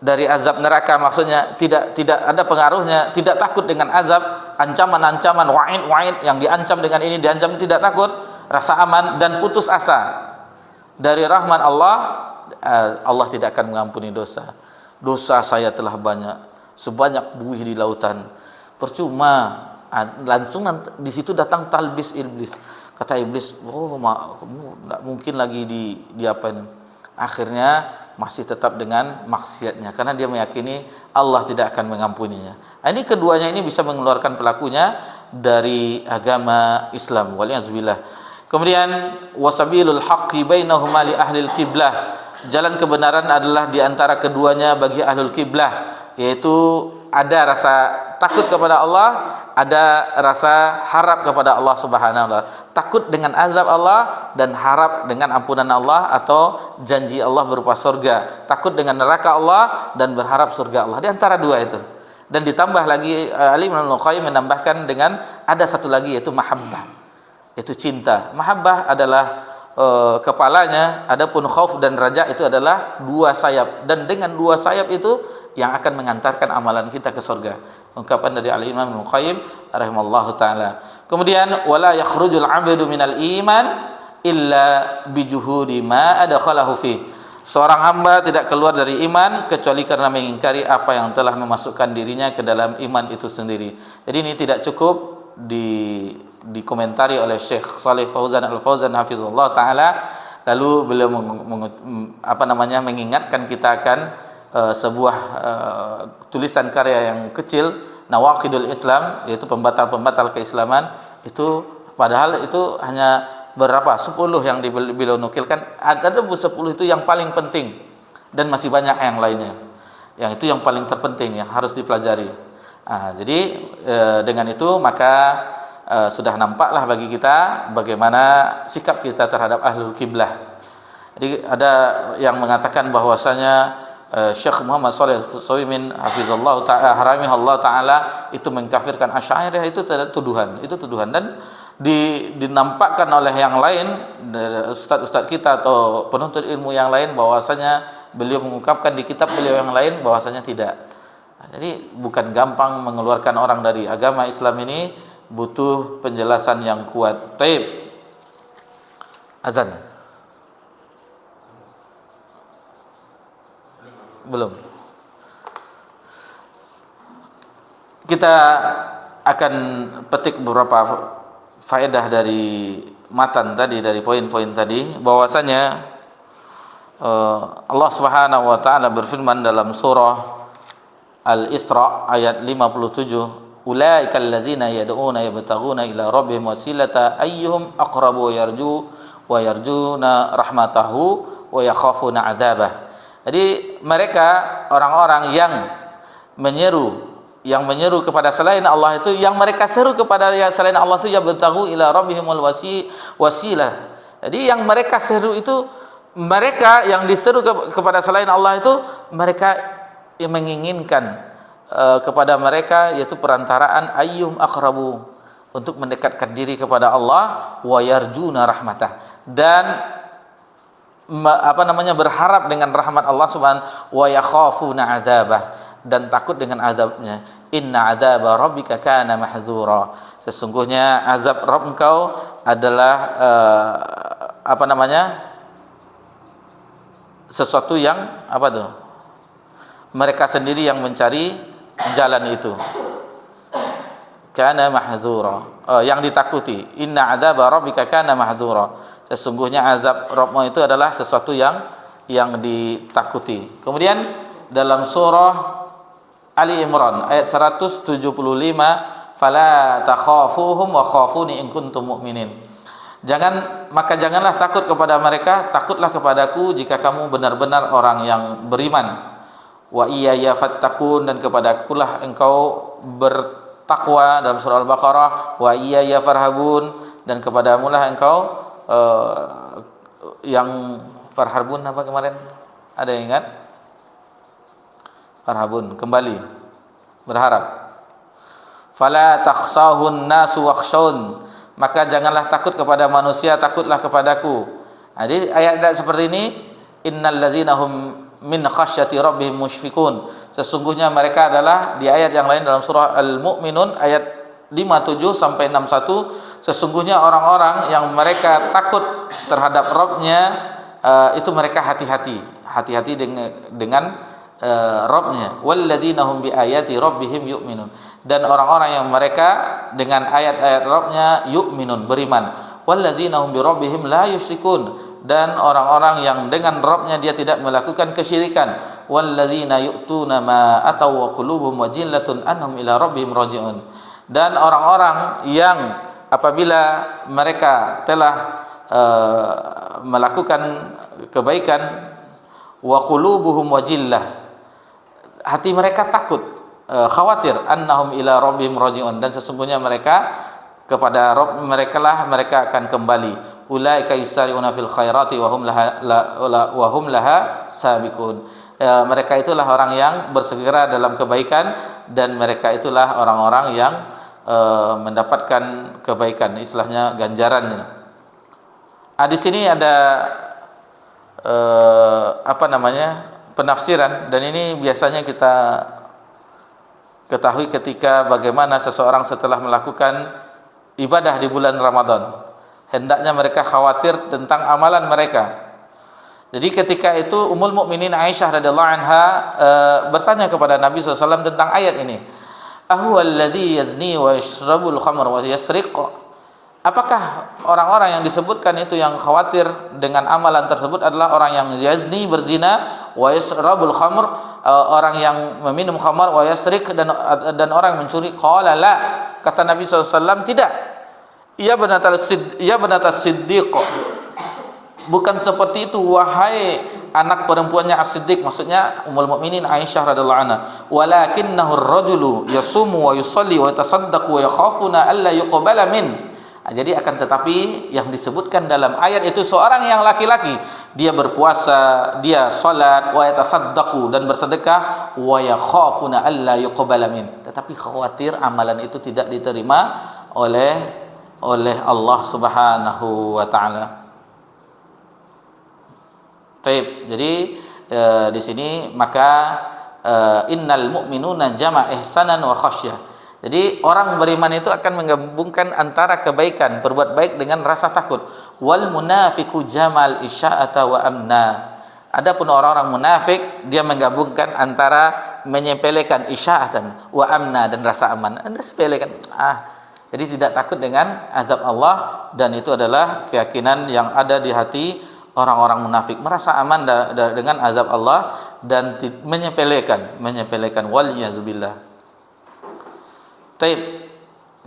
dari azab neraka, maksudnya tidak ada pengaruhnya, tidak takut dengan azab, ancaman-ancaman, wa'id yang diancam dengan ini, diancam tidak takut, rasa aman dan putus asa dari rahmat Allah. Allah tidak akan mengampuni dosa. Dosa saya telah banyak, sebanyak buih di lautan. Percuma, langsung di situ datang talbis iblis. Kata iblis, kamu tidak mungkin lagi diapain. Akhirnya masih tetap dengan maksiatnya, karena dia meyakini Allah tidak akan mengampuninya. Ini keduanya ini bisa mengeluarkan pelakunya dari agama Islam. Waliyazbillah. Kemudian wasabilul haqqi bainahuma li ahlil qiblah. Jalan kebenaran adalah di antara keduanya bagi ahlul qiblah, yaitu ada rasa takut kepada Allah, ada rasa harap kepada Allah Subhanahu wa taala. Takut dengan azab Allah dan harap dengan ampunan Allah atau janji Allah berupa surga. Takut dengan neraka Allah dan berharap surga Allah. Di antara dua itu. Dan ditambah lagi Al-Imam Al-Qayyim menambahkan dengan ada satu lagi, yaitu mahabbah. Yaitu cinta. Mahabbah adalah kepalanya, adapun khauf dan raja itu adalah dua sayap, dan dengan dua sayap itu yang akan mengantarkan amalan kita ke surga. Ungkapan dari Al-Imam Ibnu Qayyim rahimallahu taala. Kemudian wala yakhrujul 'abdu minal iman illa bijuhudi ma adkhalahu fi. Seorang hamba tidak keluar dari iman kecuali karena mengingkari apa yang telah memasukkan dirinya ke dalam iman itu sendiri. Jadi ini tidak cukup dikomentari oleh Syekh Shalih Fauzan Al-Fauzan hafizullah taala, lalu beliau mengingatkan kita akan sebuah tulisan karya yang kecil, Nawaqidul Islam, yaitu pembatal-pembatal keislaman. Itu padahal itu hanya berapa? 10 yang beliau nukilkan. Ada 10 itu yang paling penting, dan masih banyak yang lainnya. Yang itu yang paling terpenting yang harus dipelajari. Jadi dengan itu maka sudah nampaklah bagi kita bagaimana sikap kita terhadap ahlul kiblah. Jadi ada yang mengatakan bahwasanya Syekh Muhammad Shalih Al-Utsaimin hafizallahu ta'ala haramihullah ta'ala itu mengkafirkan Asy'ariyah, itu tuduhan dan dinampakkan oleh yang lain, ustaz-ustaz kita atau penuntut ilmu yang lain, bahwasanya beliau mengungkapkan di kitab beliau yang lain bahwasanya tidak. Jadi bukan gampang mengeluarkan orang dari agama Islam ini, butuh penjelasan yang kuat. Taib. Azan. Belum. Kita akan petik beberapa faedah dari matan tadi, dari poin-poin tadi, bahwasanya Allah Subhanahu wa taala berfirman dalam surah Al-Isra ayat 57, ulaikal ladzina yad'una yabtaghuna ila rabbihim wasilata ayyuhum aqrabu wa yarjuna rahmatahu wa yakhafuna 'adzabah. Jadi mereka orang-orang yang menyeru kepada selain Allah itu, yang mereka seru kepada selain Allah itu yabtaghu ila rabbihimul wasilah. Jadi yang mereka seru itu, mereka yang diseru kepada selain Allah itu, mereka yang menginginkan kepada mereka yaitu perantaraan ayyum aqrabu, untuk mendekatkan diri kepada Allah, wa yarjuna rahmatah, dan berharap dengan rahmat Allah Subhanahu wa yakhafuna adzabah, dan takut dengan azabnya. Inna adzaba rabbika kana mahdzura. Sesungguhnya azab Rabb engkau adalah sesuatu yang mereka sendiri yang mencari jalan itu. Kana mahdzura, yang ditakuti. Inna adzaba rabbika kana mahdzura. Sesungguhnya azab Rabbmu itu adalah sesuatu yang ditakuti. Kemudian dalam surah Ali Imran ayat 175, fala takhafuhum wa khafuni in kuntum mu'minin. Janganlah takut kepada mereka, takutlah kepadaku jika kamu benar-benar orang yang beriman. Wa iyaya fattakun, dan kepadakulah engkau bertakwa, dalam surah Al-Baqarah. Wa iyaya farhabun, dan kepadamulah engkau yang farhabun apa kemarin? Ada yang ingat? Farhabun, kembali berharap. Fala takhsahun nasu wakhshawun, maka janganlah takut kepada manusia, takutlah kepadaku. Jadi ayat seperti ini, innal ladzina hum min khasyati rabbihim musyfiqun. Sesungguhnya mereka adalah, di ayat yang lain dalam surah Al-Mu'minun ayat 57 sampai 61, sesungguhnya orang-orang yang mereka takut terhadap Rabb-nya, itu mereka hati-hati dengan Rabb-nya. Walladzina hum biayati rabbihim yu'minun, dan orang-orang yang mereka dengan ayat-ayat Rabb-nya yu'minun, beriman. Walladzina hum bi rabbihim la yusyrikun, dan orang-orang yang dengan Rabb-nya dia tidak melakukan kesyirikan. Walladzina yu'tuna ma ataw wa qulubuhum wajillatun annahum ila rabbihim raji'un, dan orang-orang yang apabila mereka telah melakukan kebaikan, wa qulubuhum wajillah, hati mereka takut, khawatir annahum ila rabbihim rajiun, dan sesungguhnya mereka kepada Rabb mereka lah mereka akan kembali. Ulaika yusari'una fil khairati wa hum laha sabiqun. Mereka itulah orang yang bersegera dalam kebaikan, dan mereka itulah orang-orang yang mendapatkan kebaikan, istilahnya ganjarannya. Di sini ada penafsiran, dan ini biasanya kita ketahui ketika bagaimana seseorang setelah melakukan ibadah di bulan Ramadan, hendaknya mereka khawatir tentang amalan mereka. Jadi ketika itu Ummul Mukminin Aisyah radhiyallahu anha bertanya kepada Nabi SAW tentang ayat ini. Ahuwal ladzi yazni wa yashrabul khamr wa yasriq? Apakah orang-orang yang disebutkan itu yang khawatir dengan amalan tersebut adalah orang yang yazni, berzina, wa yashrabul khamr, orang yang meminum khamar, wa yasriq, dan orang yang mencuri? Qala la, kata Nabi SAW, tidak. Ya banatas siddiq, bukan seperti itu wahai anak perempuannya As-Siddiq, maksudnya Ummul Mukminin Aisyah radhiyallahu anha. Walakinnahu ar-rajulu yasumu wa yusalli wa yatasaddaqu wa yakhafuna alla yuqbala min. Jadi akan tetapi yang disebutkan dalam ayat itu seorang yang laki-laki, dia berpuasa, dia salat, wa yatasaddaqu, dan bersedekah, wa yakhafuna alla yuqbala min, tetapi khawatir amalan itu tidak diterima oleh Allah Subhanahu wa taala. Baik, jadi di sini maka innal mu'minuna jama' ihsanan wa khasyah. Jadi orang beriman itu akan menggabungkan antara kebaikan, berbuat baik dengan rasa takut. Wal munafiqu jamal isya'ata wa amna. Adapun orang-orang munafik, dia menggabungkan antara menyepelekan isya'atan wa amna, dan rasa aman. Anda sepelekan, jadi tidak takut dengan azab Allah, dan itu adalah keyakinan yang ada di hati orang-orang munafik, merasa aman dengan azab Allah dan menyepelekan wal yazubillah. Taib,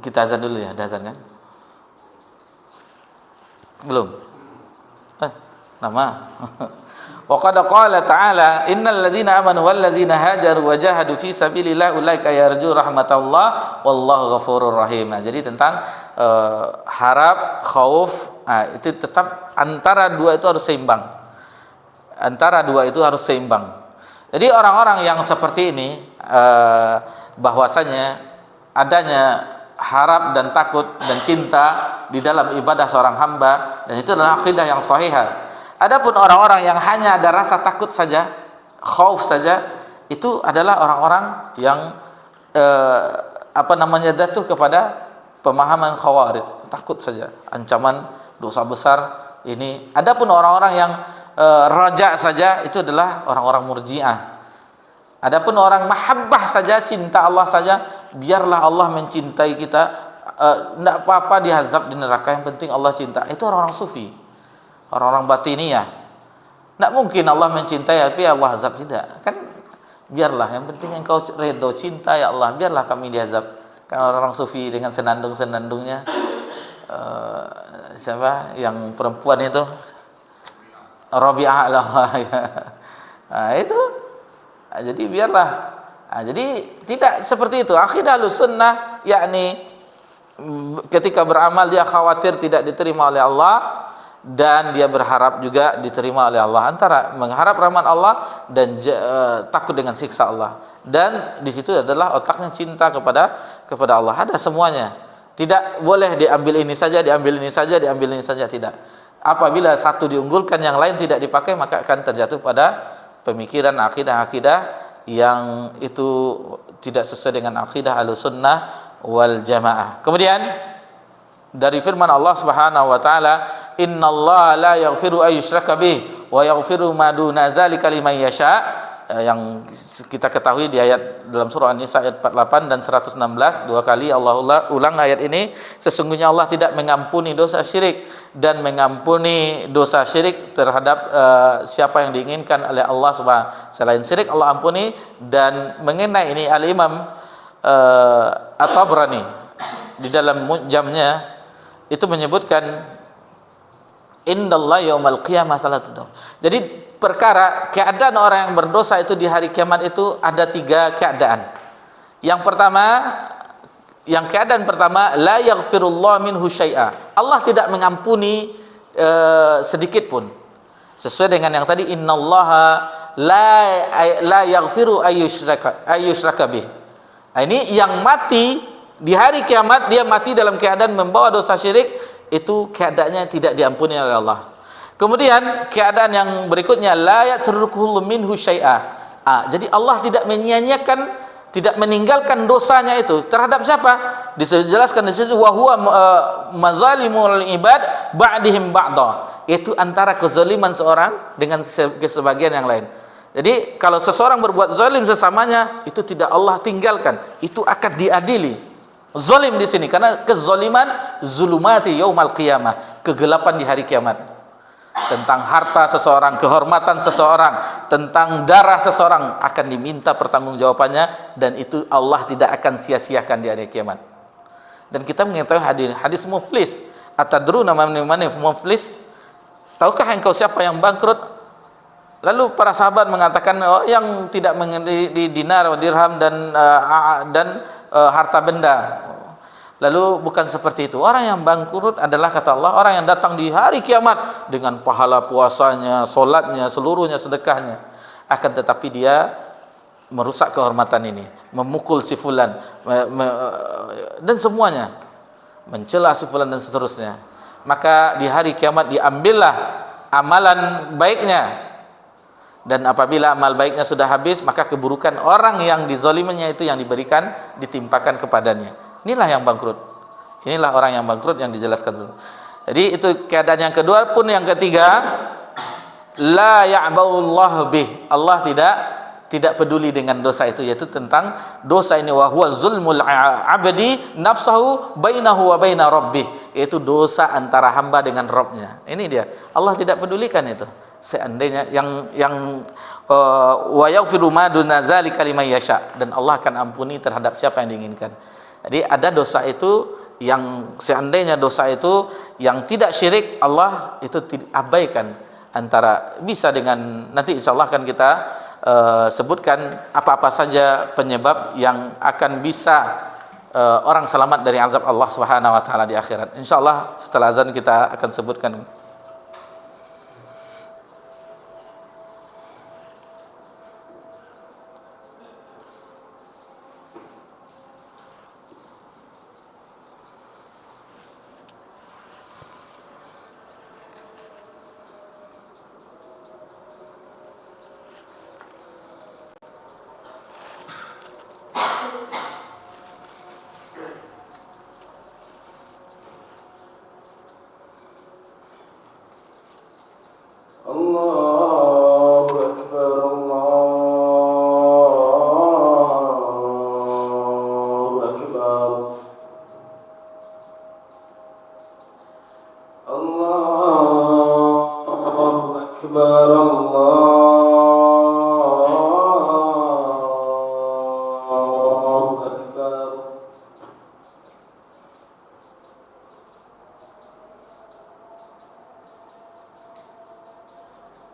kita azan dulu ya, ada azan kan? Belum? Nama. Wa qad qala ta'ala innal ladzina amanu wal ladzina hajaru wa jahadu fi sabilillah ulaika yarju rahmatallah wallahu ghafurur rahim. Jadi tentang harap, khauf, itu tetap antara dua itu harus seimbang. Antara dua itu harus seimbang. Jadi orang-orang yang seperti ini bahwasanya adanya harap dan takut dan cinta di dalam ibadah seorang hamba, dan itu adalah akidah yang sahihah. Adapun orang-orang yang hanya ada rasa takut saja, khauf saja, itu adalah orang-orang yang jatuh kepada pemahaman khawarij, takut saja, ancaman dosa besar ini. Adapun orang-orang yang raja saja, itu adalah orang-orang murji'ah. Adapun orang mahabbah saja, cinta Allah saja, biarlah Allah mencintai kita, tidak apa-apa dihazab di neraka, yang penting Allah cinta. Itu orang-orang sufi, orang-orang batiniyah. Tidak mungkin Allah mencintai tapi Allah azab, tidak. Kan biarlah, yang penting engkau redho, cinta ya Allah, biarlah kami dihazab. Kan orang-orang sufi dengan senandung-senandungnya. Siapa yang perempuan itu? Rabi'ah itu. Jadi biarlah. Jadi tidak seperti itu. Akidah Ahlussunnah, yakni ketika beramal dia khawatir tidak diterima oleh Allah, dan dia berharap juga diterima oleh Allah. Antara mengharap rahmat Allah dan takut dengan siksa Allah. Dan di situ adalah otaknya cinta kepada Allah. Ada semuanya. Tidak boleh diambil ini saja, diambil ini saja, diambil ini saja, tidak. Apabila satu diunggulkan, yang lain tidak dipakai, maka akan terjatuh pada pemikiran akidah-akidah yang itu tidak sesuai dengan akidah Ahlussunnah wal Jamaah. Kemudian dari firman Allah Subhanahu wa taala, innallaha la yaghfiru ay yushraka bih wa yaghfiru ma duna dzalika liman yasha, yang kita ketahui di ayat dalam surah An-Nisa ayat 48 dan 116, dua kali Allah ulang ayat ini. Sesungguhnya Allah tidak mengampuni dosa syirik, dan mengampuni dosa syirik terhadap siapa yang diinginkan oleh Allah Subhanahu. Selain syirik Allah ampuni. Dan mengenai ini Al-Imam At-Tabrani di dalam Mujamnya itu menyebutkan indallahi yaumal qiyamah salatun. Jadi perkara keadaan orang yang berdosa itu di hari kiamat itu ada tiga keadaan. Yang pertama, yang keadaan pertama, la yaghfirullah minhu syai'a. Allah tidak mengampuni sedikit pun. Sesuai dengan yang tadi, innallaha la yaghfiru ayyushraka bih. Nah, ini yang mati di hari kiamat, dia mati dalam keadaan membawa dosa syirik, itu keadaannya tidak diampuni oleh Allah. Kemudian keadaan yang berikutnya, la yatrukuhu minhu syai'a. Jadi Allah tidak menyia-nyiakan, tidak meninggalkan dosanya itu terhadap siapa? Dijelaskan di situ, wa huwa mazalimul ibad ba'dihim ba'da. Itu antara kezaliman seorang dengan sebagian yang lain. Jadi kalau seseorang berbuat zalim sesamanya, itu tidak Allah tinggalkan, itu akan diadili. Zalim di sini karena kezaliman zulumati yaumal qiyamah, kegelapan di hari kiamat. Tentang harta seseorang, kehormatan seseorang, tentang darah seseorang akan diminta pertanggungjawabannya, dan itu Allah tidak akan sia-siakan di hari kiamat. Dan kita mengetahui hadis muflis. Atadruna man muflis? Tahukah engkau siapa yang bangkrut? Lalu para sahabat mengatakan, oh, yang tidak mengerti dinar, dirham dan harta benda. Lalu bukan seperti itu. Orang yang bangkrut adalah, kata Allah, orang yang datang di hari kiamat dengan pahala puasanya, solatnya, seluruhnya, sedekahnya. Akan tetapi dia merusak kehormatan ini, memukul si fulan, dan semuanya, mencela si fulan dan seterusnya. Maka di hari kiamat diambillah amalan baiknya, dan apabila amal baiknya sudah habis, maka keburukan orang yang dizaliminya itu yang diberikan, ditimpakan kepadanya. Inilah yang bangkrut. Inilah orang yang bangkrut yang dijelaskan. Jadi itu keadaan yang kedua. Pun yang ketiga, la ya'ba'ullah bih. Allah tidak peduli dengan dosa itu, yaitu tentang dosa ini, wa huwa zulmul abdi nafsahu bainahu wa baina rabbih, yaitu dosa antara hamba dengan Rabbnya. Ini dia. Allah tidak pedulikan itu. Seandainya yang wa yaghfiru ma duna dzalika liman yasha, dan Allah akan ampuni terhadap siapa yang diinginkan. Jadi ada dosa itu yang seandainya dosa itu yang tidak syirik, Allah itu abaikan. Antara bisa dengan, nanti insyaallah akan kita sebutkan apa-apa saja penyebab yang akan bisa orang selamat dari azab Allah Subhanahu wa taala di akhirat. Insyaallah setelah azan kita akan sebutkan. Allahu Akbar, Allahu Akbar, Allahu Akbar, Allahu Akbar.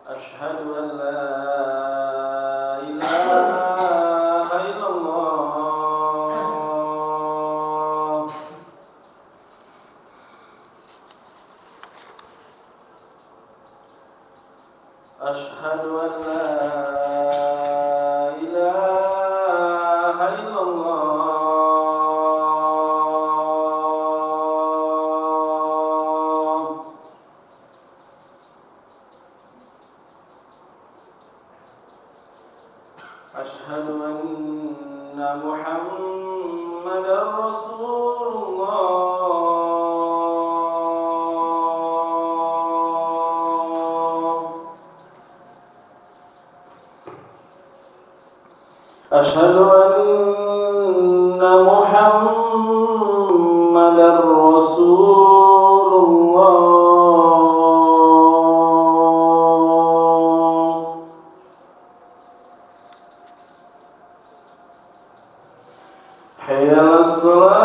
Asyhadu an la ilaha illallah. Asyhadu an la ilaha illallah. Asyhadu anna Muhammadar Rasulullah. Asyhadu anna Muhammadar Rasulullah. Hayya 'alas salat.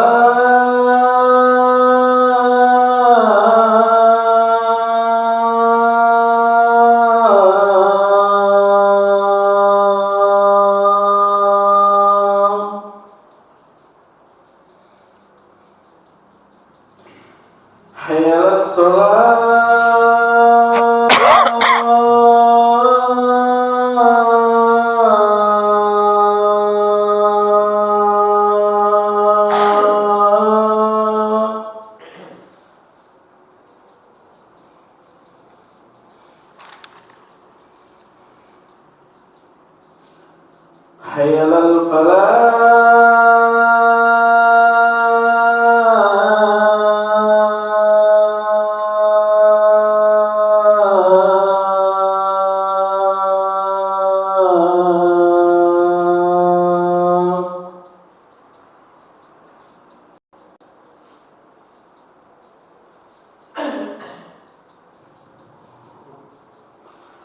حي على الصلاة. حي على الفلاح.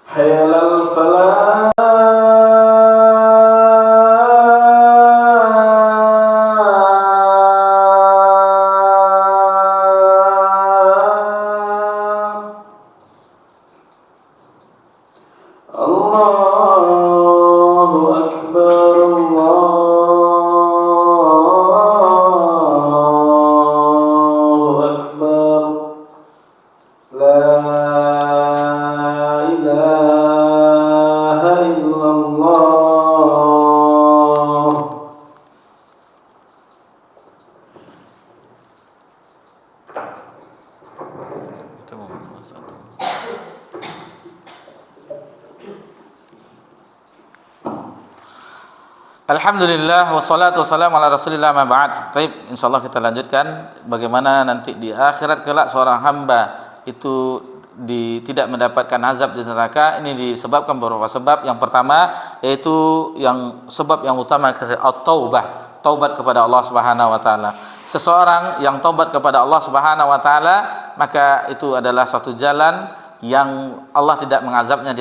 حي على الفلاح. الله أكبر الله أكبر لا إله إلا الله. Alhamdulillah wassalatu wassalamu ala Rasulillah ma ba'd. Baik, insyaallah kita lanjutkan bagaimana nanti di akhirat kelak seorang hamba itu tidak mendapatkan azab di neraka. Ini disebabkan beberapa sebab. Yang pertama yaitu sebab yang utama at-taubah, taubat kepada Allah Subhanahu wa taala. Seseorang yang taubat kepada Allah Subhanahu wa taala, maka itu adalah suatu jalan yang Allah tidak mengazabnya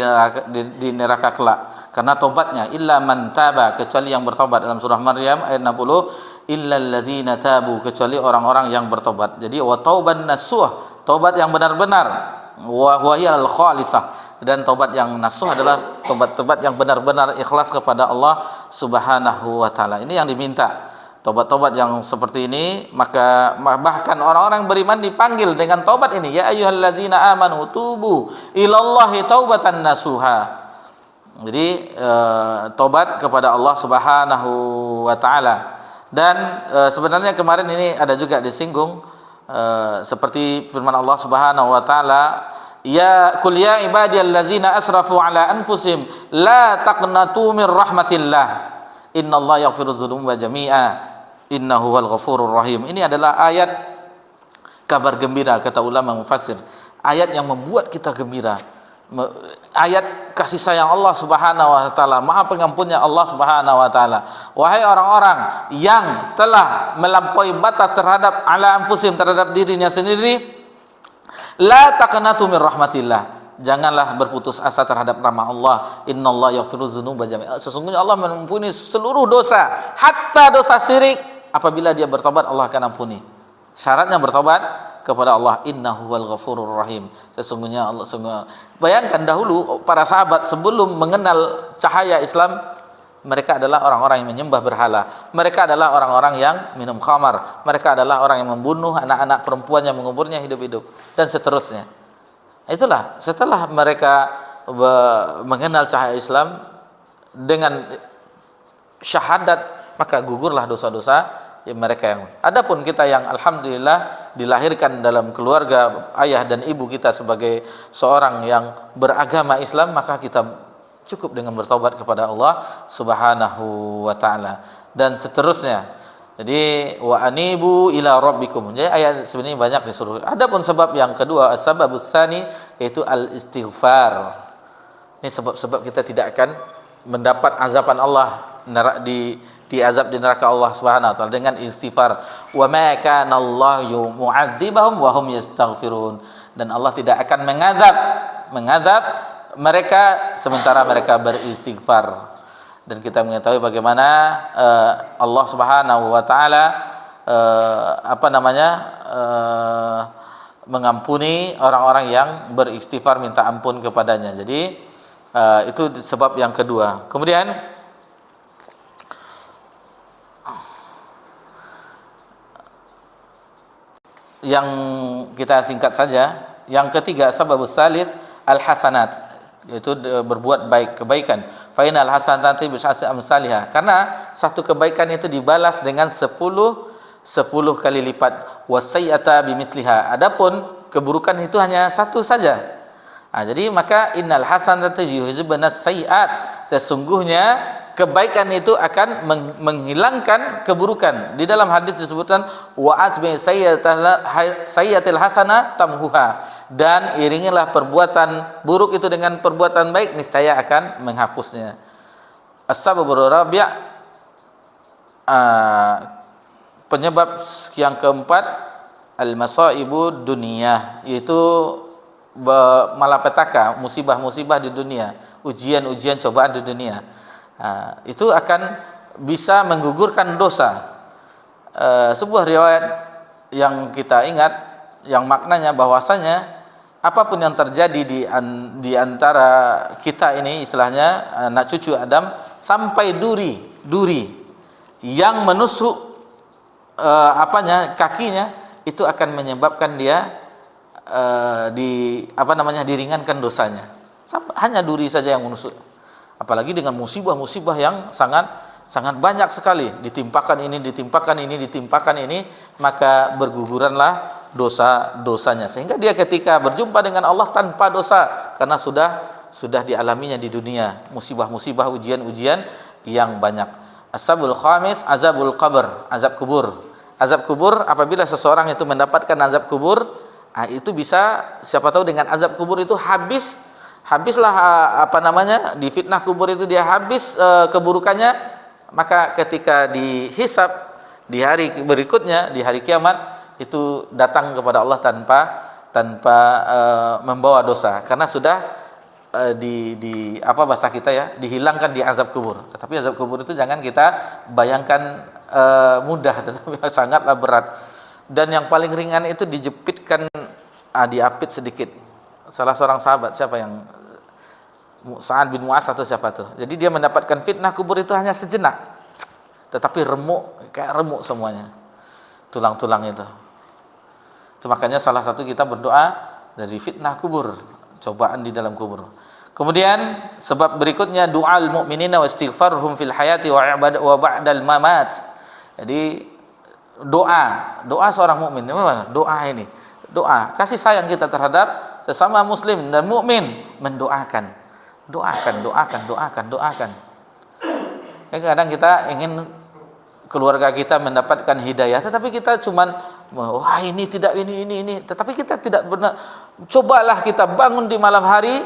di neraka kelak. Karena tobatnya illa man taba, kecuali yang bertobat, dalam surah Maryam ayat 60, illal ladzina tabu, kecuali orang-orang yang bertobat. Jadi wa tauban nasuh, tobat yang benar-benar, wa huwal khalisah, dan tobat yang nasuh adalah tobat yang benar-benar ikhlas kepada Allah Subhanahu wa taala. Ini yang diminta. Tobat-tobat yang seperti ini, maka bahkan orang-orang beriman dipanggil dengan tobat ini, ya ayyuhalladzina amanu tubu ilallahi taubatan nasuha. Jadi tobat kepada Allah Subhanahu wa taala. Dan sebenarnya kemarin ini ada juga disinggung seperti firman Allah Subhanahu wa taala, ya qul ya ibadiyallazina asrafu ala anfusihim la taqnatu mir rahmatillah innallaha yaghfirudz dzunuba jami'a innahu wal ghafurur rahim. Ini adalah ayat kabar gembira kata ulama mufassir. Ayat yang membuat kita gembira. Ayat kasih sayang Allah Subhanahu wa taala, Maha Pengampunnya Allah Subhanahu wa taala. Wahai orang-orang yang telah melampaui batas terhadap ala anfusihim, terhadap dirinya sendiri, la taqnatu mir rahmatillah, janganlah berputus asa terhadap rahmat Allah. Innallaha yaghfirudz dzunuba jami'a, sesungguhnya Allah mengampuni seluruh dosa, hatta dosa syirik. Apabila dia bertobat, Allah akan ampuni. Syaratnya bertobat kepada Allah. Innahu wal ghafurur rahim, sesungguhnya Allah. Bayangkan dahulu para sahabat sebelum mengenal cahaya Islam, mereka adalah orang-orang yang menyembah berhala, mereka adalah orang-orang yang minum khamar, mereka adalah orang yang membunuh anak-anak perempuannya, menguburnya hidup-hidup, dan seterusnya. Itulah setelah mereka mengenal cahaya Islam dengan syahadat, maka gugurlah dosa-dosa mereka yang. Adapun kita yang alhamdulillah dilahirkan dalam keluarga ayah dan ibu kita sebagai seorang yang beragama Islam, maka kita cukup dengan bertobat kepada Allah Subhanahu wa taala dan seterusnya. Jadi wa anibu ila rabbikum. Jadi ayat sebenarnya banyak disuruh. Adapun sebab yang kedua, as-sababus tsani, yaitu al-istighfar. Ini sebab-sebab kita tidak akan mendapat azaban Allah diazab di neraka Allah Subhanahu wa taala dengan istighfar. Wa ma kana Allahu mu'adzibahum wa hum yastaghfirun. Dan Allah tidak akan mengazab mereka sementara mereka beristighfar. Dan kita mengetahui bagaimana Allah Subhanahu wa taala mengampuni orang-orang yang beristighfar, minta ampun kepadanya. Jadi itu sebab yang kedua. Kemudian yang kita singkat saja. Yang ketiga, sababus salis al-hasanat, yaitu berbuat baik, kebaikan. Fa innal hasanati bisyasri amsalihah. Karena satu kebaikan itu dibalas dengan 10 kali lipat. Wasayyi'ata bimisliha. Adapun keburukan itu hanya satu saja. Jadi maka innal hasanati yuzhibun as-sayyi'at. Sesungguhnya kebaikan itu akan menghilangkan keburukan. Di dalam hadis disebutkan wa atbi sayyi'atil hasanah tamhuha, dan iringilah perbuatan buruk itu dengan perbuatan baik, niscaya akan menghapusnya. As-sababur rabi', penyebab yang keempat, al-masaibu dunia, yaitu malapetaka, musibah-musibah di dunia, ujian-ujian cobaan di dunia. Itu akan bisa menggugurkan dosa. Sebuah riwayat yang kita ingat, yang maknanya bahwasanya apapun yang terjadi di antara kita ini, istilahnya anak cucu Adam, sampai duri yang menusuk kakinya, itu akan menyebabkan dia diringankan dosanya. Hanya duri saja yang menusuk. Apalagi dengan musibah-musibah yang sangat banyak sekali, ditimpakan ini, maka berguguranlah dosa-dosanya, sehingga dia ketika berjumpa dengan Allah tanpa dosa, karena sudah dialaminya di dunia musibah-musibah, ujian-ujian yang banyak. Ashabul khamis, azabul qabr, azab kubur. Azab kubur, apabila seseorang itu mendapatkan azab kubur, itu bisa, siapa tahu dengan azab kubur itu habislah di fitnah kubur itu dia habis keburukannya, maka ketika dihisab di hari berikutnya, di hari kiamat, itu datang kepada Allah tanpa membawa dosa, karena sudah bahasa kita ya, dihilangkan di azab kubur. Tetapi azab kubur itu jangan kita bayangkan mudah, tetapi sangatlah berat. Dan yang paling ringan itu dijepitkan, diapit sedikit. Salah seorang sahabat, siapa yang Sa'ad bin Mu'az atau siapa tuh. Jadi dia mendapatkan fitnah kubur itu hanya sejenak, tetapi kayak remuk semuanya, tulang-tulang itu. Itu makanya salah satu kita berdoa dari fitnah kubur, cobaan di dalam kubur. Kemudian sebab berikutnya, du'al mu'minina wa istighfarhum fil hayati wa ba'dal mamat. Jadi doa seorang mukmin, doa kasih sayang kita terhadap sesama muslim dan mukmin, doakan. Kadang kita ingin keluarga kita mendapatkan hidayah, tetapi kita cuman ini tidak, ini, tetapi kita tidak benar. Cobalah kita bangun di malam hari,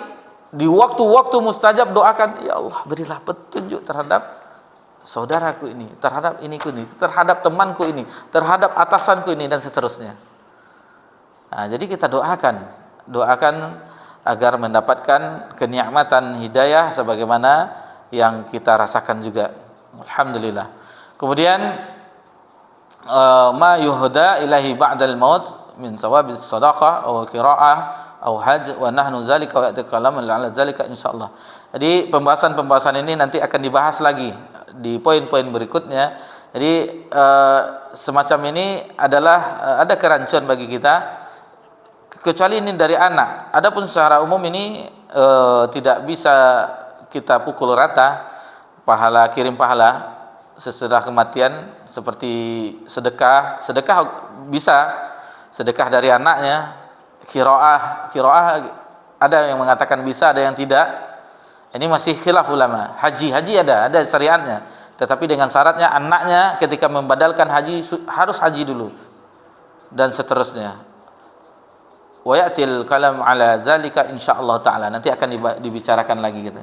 di waktu-waktu mustajab, doakan, ya Allah berilah petunjuk terhadap saudaraku ini, terhadap terhadap temanku ini, terhadap atasanku ini, dan seterusnya. Jadi kita doakan agar mendapatkan kenikmatan hidayah sebagaimana yang kita rasakan juga. Alhamdulillah. Kemudian ma yuhda ilahi ba'dal maut min thawabis shadaqah aw qiraah aw hajj wa nahnu zalika wa yatakallamu ala zalika insyaallah. Jadi pembahasan ini nanti akan dibahas lagi di poin-poin berikutnya. Jadi semacam ini adalah ada kerancuan bagi kita, kecuali ini dari anak. Adapun secara umum ini tidak bisa kita pukul rata kirim pahala sesudah kematian, seperti sedekah bisa, sedekah dari anaknya, qiraah ada yang mengatakan bisa, ada yang tidak. Ini masih khilaf ulama. Haji ada syariatnya, tetapi dengan syaratnya anaknya ketika membadalkan haji harus haji dulu, dan seterusnya. Wa ya'til kalam ala zalika insyaallah taala, nanti akan dibicarakan lagi gitu.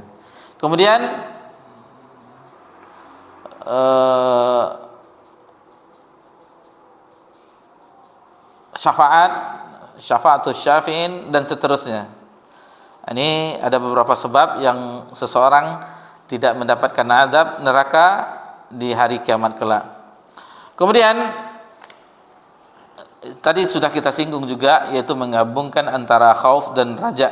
Kemudian syafaatus syafi'in dan seterusnya. Ini ada beberapa sebab yang seseorang tidak mendapatkan azab neraka di hari kiamat kelak. Kemudian tadi sudah kita singgung juga, yaitu menggabungkan antara khauf dan raja.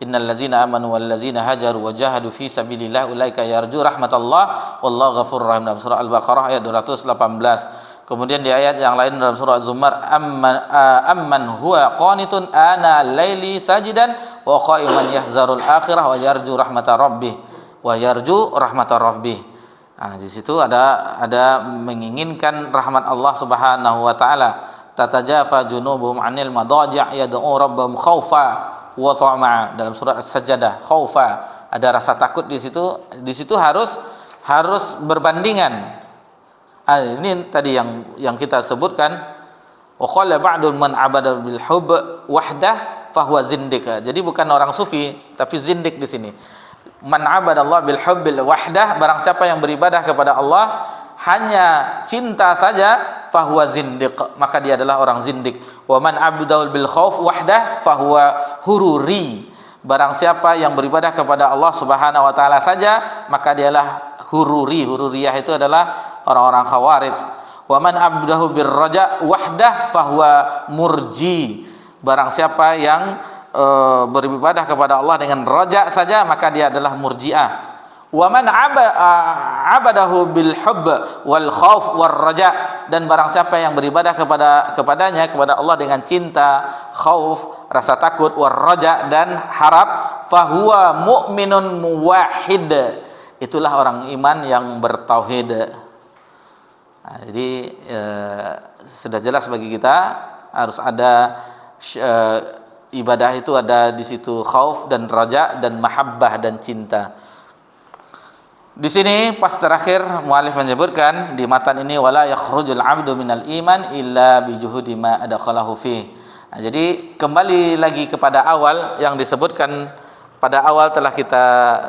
Innal ladzina amanu wal ladzina hajaru wa jahadu fi sabilillah ulaika yarju rahmatallah wallahu ghafurur rahim. Surah Al-Baqarah ayat 218. Kemudian di ayat yang lain dalam surah Az-Zumar, amman huwa qanitun ana laili sajidan wa qa'iman yahzarul akhirah wa yarju rahmatar rabbih wa yarju rahmatar rabbih. Nah, di situ ada menginginkan rahmat Allah Subhanahu wa taala. Tatajafa junubuhum 'anil madaji' yad'u rabbahum khaufa wa tama'a. Dalam surah As-Sajdah, khaufa, ada rasa takut di situ. Di situ harus berbandingan. Ini tadi yang kita sebutkan, wa qala ba'dun man 'abada bil hubb wahdah fahuwa zindik. Jadi bukan orang sufi, tapi zindik di sini. Man 'abada Allah bil hubbil wahdah, barang siapa yang beribadah kepada Allah hanya cinta saja, fahuwa zindik, maka dia adalah orang zindik. Wa man 'abadahu bil khauf wahdah fahuwa hururi. Barang siapa yang beribadah kepada Allah Subhanahu wa taala saja, maka dialah hururi. Hururiyah itu adalah orang-orang khawarij. Wa man abdahu birraja wahdah fahuwa murji. Barang siapa yang beribadah kepada Allah dengan raja saja, maka dia adalah murji'ah. Wa man abadahu bil hubb wal khauf war raja, dan barang siapa yang beribadah kepada Allah dengan cinta, khauf, rasa takut, war raja, dan harap, fahuwa mu'minun muwahhid. Itulah orang iman yang bertauhid. Nah, jadi sudah jelas bagi kita harus ada ibadah itu ada di situ khauf dan raja dan mahabbah dan cinta. Di sini pas terakhir muallif menyebutkan di matan ini wala yakhrujul 'abdu minal iman illa bi juhudi ma adkhalahu fi. Nah, jadi kembali lagi kepada awal yang disebutkan pada awal telah kita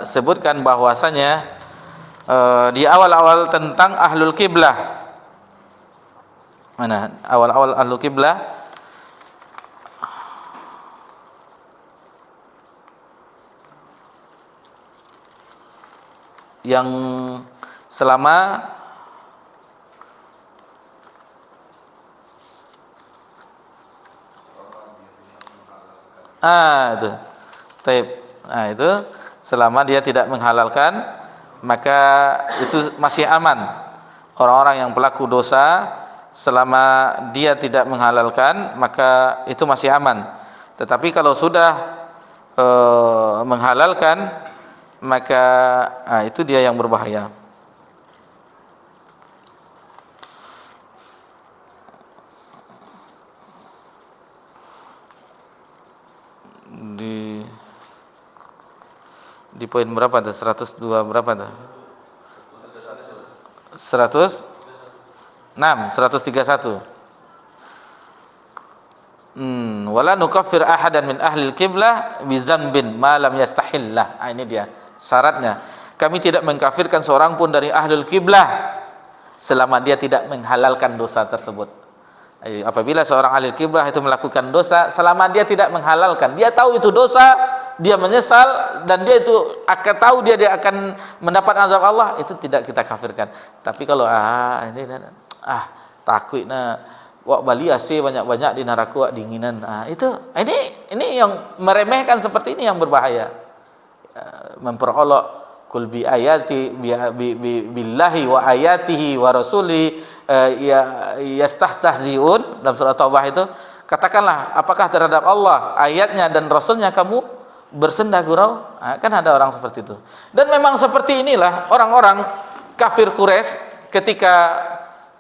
sebutkan bahwasanya di awal-awal tentang ahlul qiblah. Mana awal-awal ahlul qiblah yang selama itu taib. Nah, itu selama dia tidak menghalalkan, maka itu masih aman. Orang-orang yang pelaku dosa selama dia tidak menghalalkan, maka itu masih aman. Tetapi kalau sudah menghalalkan, maka itu dia yang berbahaya. Di poin berapa tuh? 102 berapa tuh? 131. Wala nukaffir ahadan min ahli al-qiblah bi dzambin ma lam yastahillah. Ini dia syaratnya. Kami tidak mengkafirkan seorang pun dari ahlul qiblah selama dia tidak menghalalkan dosa tersebut. Apabila seorang ahli qiblah itu melakukan dosa, selama dia tidak menghalalkan, dia tahu itu dosa, dia menyesal, dan dia itu akan tahu dia akan mendapat azab Allah, itu tidak kita kafirkan. Tapi kalau takutnya wak bali AC banyak-banyak di neraka dinginan, ini yang meremehkan seperti ini yang berbahaya. Memperolok kul bi ayati billahi wa ayatihi wa rasuli yastahziun, dalam surah Taubah itu katakanlah, apakah terhadap Allah, ayatnya dan rasulnya kamu bersenda gurau? Kan ada orang seperti itu. Dan memang seperti inilah orang-orang kafir Quraisy ketika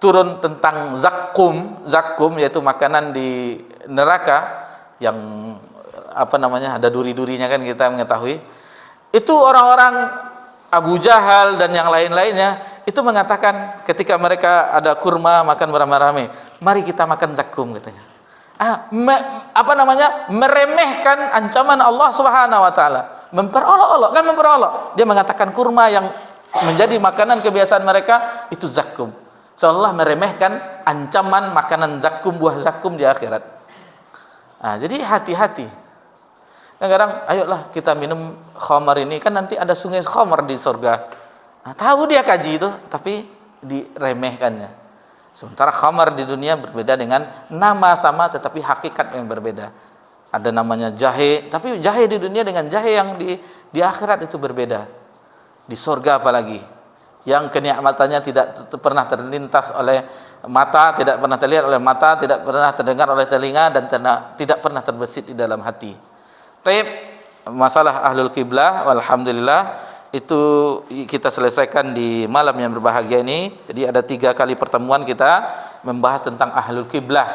turun tentang zakkum yaitu makanan di neraka yang ada duri-durinya, kan kita mengetahui. Itu orang-orang Abu Jahal dan yang lain-lainnya itu mengatakan ketika mereka ada kurma makan beramai-ramai, mari kita makan zakkum katanya. Meremehkan ancaman Allah Subhanahu wa taala, memperolok. Dia mengatakan kurma yang menjadi makanan kebiasaan mereka itu zakkum. Seolah meremehkan ancaman makanan zakkum, buah zakkum di akhirat. Jadi hati-hati. Kadang-kadang ayolah kita minum khamar ini, kan nanti ada sungai khamar di surga. Tahu dia kaji itu, tapi diremehkannya. Sementara khamar di dunia berbeda dengan nama sama tetapi hakikat yang berbeda. Ada namanya jahe, tapi jahe di dunia dengan jahe yang di akhirat itu berbeda. Di surga apalagi. yang kenikmatannya tidak pernah terlintas oleh mata, tidak pernah terlihat oleh mata, tidak pernah terdengar oleh telinga, dan tidak pernah terbesit di dalam hati. Taib, masalah ahlul kiblah, alhamdulillah itu kita selesaikan di malam yang berbahagia ini. Jadi ada 3 kali pertemuan kita membahas tentang ahlul kiblah,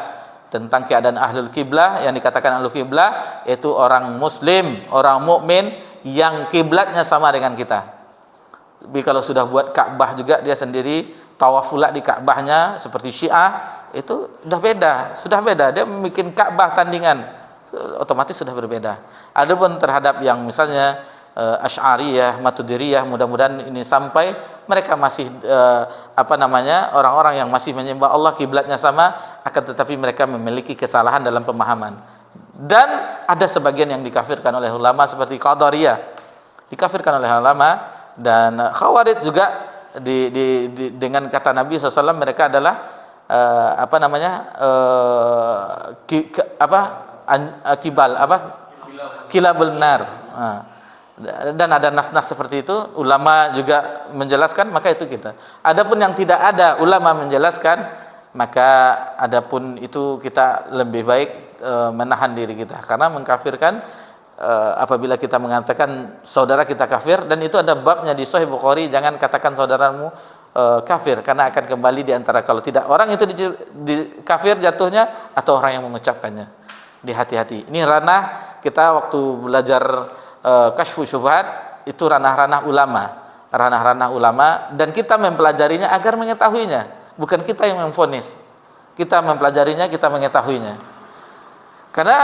tentang keadaan ahlul kiblah. Yang dikatakan ahlul kiblah yaitu orang muslim, orang mukmin yang kiblatnya sama dengan kita. Tapi kalau sudah buat Ka'bah juga dia sendiri, tawaf pula di Ka'bahnya seperti Syiah, itu sudah beda. Dia bikin Ka'bah tandingan, otomatis sudah berbeda. Adapun terhadap yang misalnya Asy'ariyah, Maturidiyah, mudah-mudahan ini sampai mereka masih orang-orang yang masih menyembah Allah, kiblatnya sama, akan tetapi mereka memiliki kesalahan dalam pemahaman. Dan ada sebagian yang dikafirkan oleh ulama seperti Qadariyah, dikafirkan oleh ulama. Dan Khawarij juga dengan kata Nabi SAW mereka adalah kilabul nar. Dan ada nas-nas seperti itu, ulama juga menjelaskan, maka itu kita. Adapun yang tidak ada ulama menjelaskan, maka adapun itu kita lebih baik menahan diri kita, karena mengkafirkan apabila kita mengatakan saudara kita kafir, dan itu ada babnya di Sahih Bukhari, jangan katakan saudaramu kafir, karena akan kembali di antara, kalau tidak orang itu di kafir jatuhnya atau orang yang mengucapkannya. Hati-hati. Ini ranah kita waktu belajar Kasyfu Syubhat, itu ranah-ranah ulama, dan kita mempelajarinya agar mengetahuinya, bukan kita yang memvonis. Kita mempelajarinya, kita mengetahuinya. Karena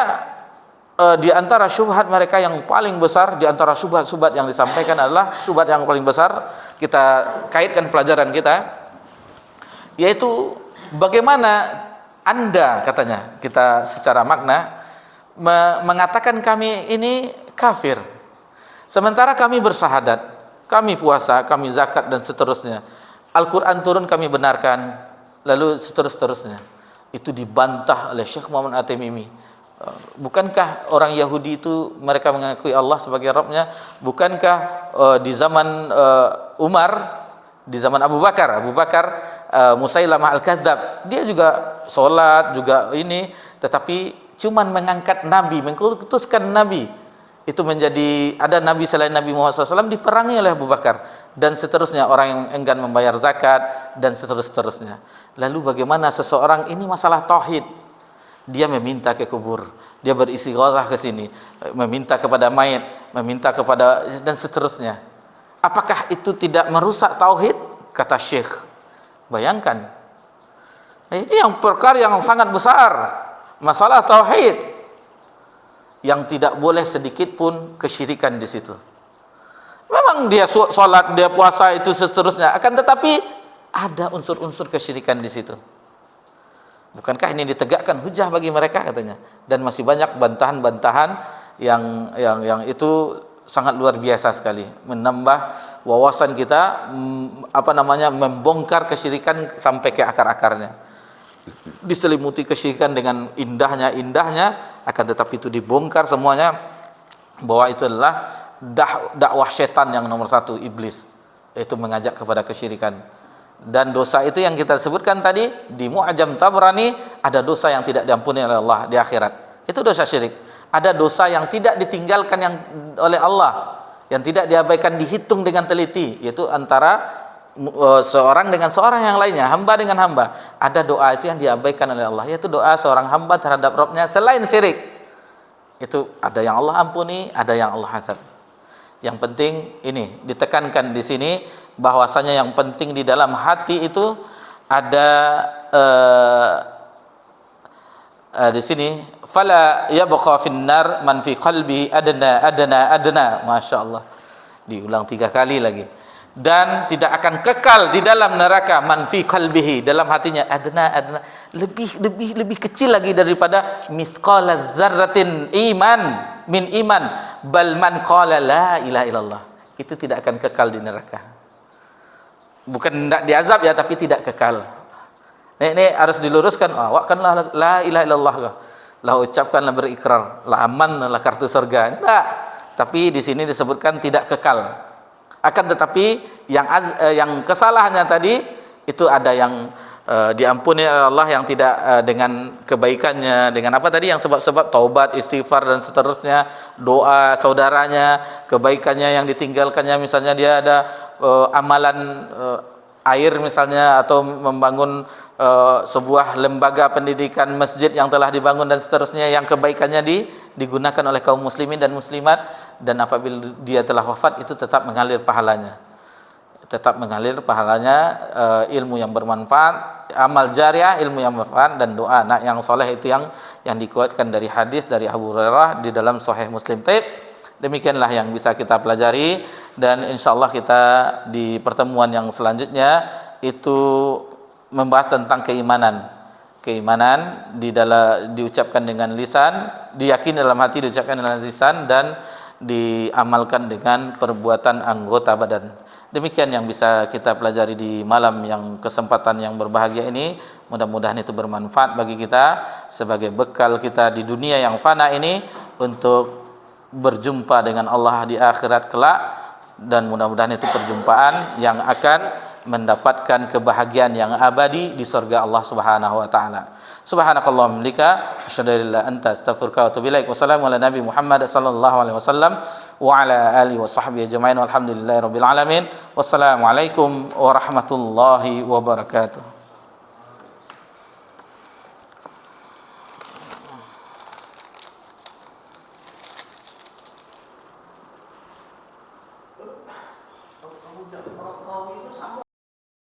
di antara syubhat mereka yang paling besar, di antara syubhat-syubhat yang disampaikan adalah syubhat yang paling besar, kita kaitkan pelajaran kita, yaitu bagaimana Anda, katanya, kita secara makna mengatakan kami ini kafir, sementara kami bersahadat, kami puasa, kami zakat, dan seterusnya. Al-Quran turun kami benarkan, lalu seterusnya. Itu dibantah oleh Syekh Muhammad At-Tamimi. Bukankah orang Yahudi itu mereka mengakui Allah sebagai Rabbnya? Bukankah di zaman Umar, di zaman Abu Bakar, Musailamah Al-Kadzab, dia juga sholat, juga ini, tetapi cuman mengangkat Nabi, mengutuskan Nabi. Itu menjadi, ada Nabi selain Nabi Muhammad SAW diperangi oleh Abu Bakar, dan seterusnya, orang yang enggan membayar zakat, dan seterusnya. Lalu bagaimana seseorang ini masalah tauhid, dia meminta ke kubur, dia beristighatsah ke sini, meminta kepada mayit, meminta kepada, dan seterusnya. Apakah itu tidak merusak tauhid? Kata Syekh, bayangkan, ini yang perkara yang sangat besar, masalah tauhid, yang tidak boleh sedikit pun kesyirikan di situ. Memang dia sholat, dia puasa, itu seterusnya, akan tetapi ada unsur-unsur kesyirikan di situ. Bukankah ini ditegakkan hujah bagi mereka, katanya. Dan masih banyak bantahan-bantahan yang itu sangat luar biasa sekali, menambah wawasan kita, membongkar kesyirikan sampai ke akar-akarnya. Diselimuti kesyirikan dengan indahnya, akan tetapi itu dibongkar semuanya, bahwa itu adalah dakwah setan yang nomor 1, iblis, yaitu mengajak kepada kesyirikan. Dan dosa itu yang kita sebutkan tadi di Mu'jam Tabrani, ada dosa yang tidak diampuni oleh Allah di akhirat, itu dosa syirik. Ada dosa yang tidak ditinggalkan oleh Allah, yang tidak diabaikan, dihitung dengan teliti, yaitu antara seorang dengan seorang yang lainnya, hamba dengan hamba. Ada doa itu yang diabaikan oleh Allah, yaitu doa seorang hamba terhadap Rabbnya selain syirik. Itu ada yang Allah ampuni, ada yang Allah azab. Yang penting ini ditekankan di sini, bahwasanya yang penting di dalam hati itu ada di sini, fala yabqa finnar man fi qalbi adna, masyaallah, diulang 3 kali lagi. Dan tidak akan kekal di dalam neraka man fi qalbihi, dalam hatinya, adna, lebih kecil lagi daripada mithqala dzarratin min iman, bal man qala la ilaha illallah, itu tidak akan kekal di neraka. Bukan tidak diazab ya, tapi tidak kekal. Ini harus diluruskan. Awakkanlah la ilaha illallah, lah ucapkanlah, berikrar, lah aman lah kartu surga. Enggak. Tapi di sini disebutkan tidak kekal. Akan tetapi yang kesalahannya tadi itu ada yang diampuni oleh Allah, yang tidak dengan kebaikannya, dengan apa tadi, yang sebab-sebab taubat, istighfar dan seterusnya, doa saudaranya, kebaikannya yang ditinggalkannya, misalnya dia ada amalan air misalnya, atau membangun sebuah lembaga pendidikan, masjid yang telah dibangun dan seterusnya, yang kebaikannya digunakan oleh kaum muslimin dan muslimat, dan apabila dia telah wafat itu tetap mengalir pahalanya, ilmu yang bermanfaat, amal jariah, ilmu yang bermanfaat, dan doa anak yang soleh. Itu yang dikuatkan dari hadis dari Abu Hurairah di dalam Sahih Muslim. Demikianlah yang bisa kita pelajari, dan insyaallah kita di pertemuan yang selanjutnya itu membahas tentang keimanan diucapkan dengan lisan, diyakini dalam hati, diucapkan dengan lisan, dan diamalkan dengan perbuatan anggota badan. Demikian yang bisa kita pelajari di malam yang kesempatan yang berbahagia ini. Mudah-mudahan itu bermanfaat bagi kita sebagai bekal kita di dunia yang fana ini untuk berjumpa dengan Allah di akhirat kelak, dan mudah-mudahan itu perjumpaan yang akan mendapatkan kebahagiaan yang abadi di surga Allah Subhanahu wa taala. Subhanakallahumma bika asyhadu an la ilaha illa anta astaghfiruka wa atubu ilaik. Wassalamu ala nabi Muhammad sallallahu alaihi wasallam wa ala alihi washabbihi ajmain walhamdulillahirabbil alamin. Wassalamualaikum warahmatullahi wabarakatuh.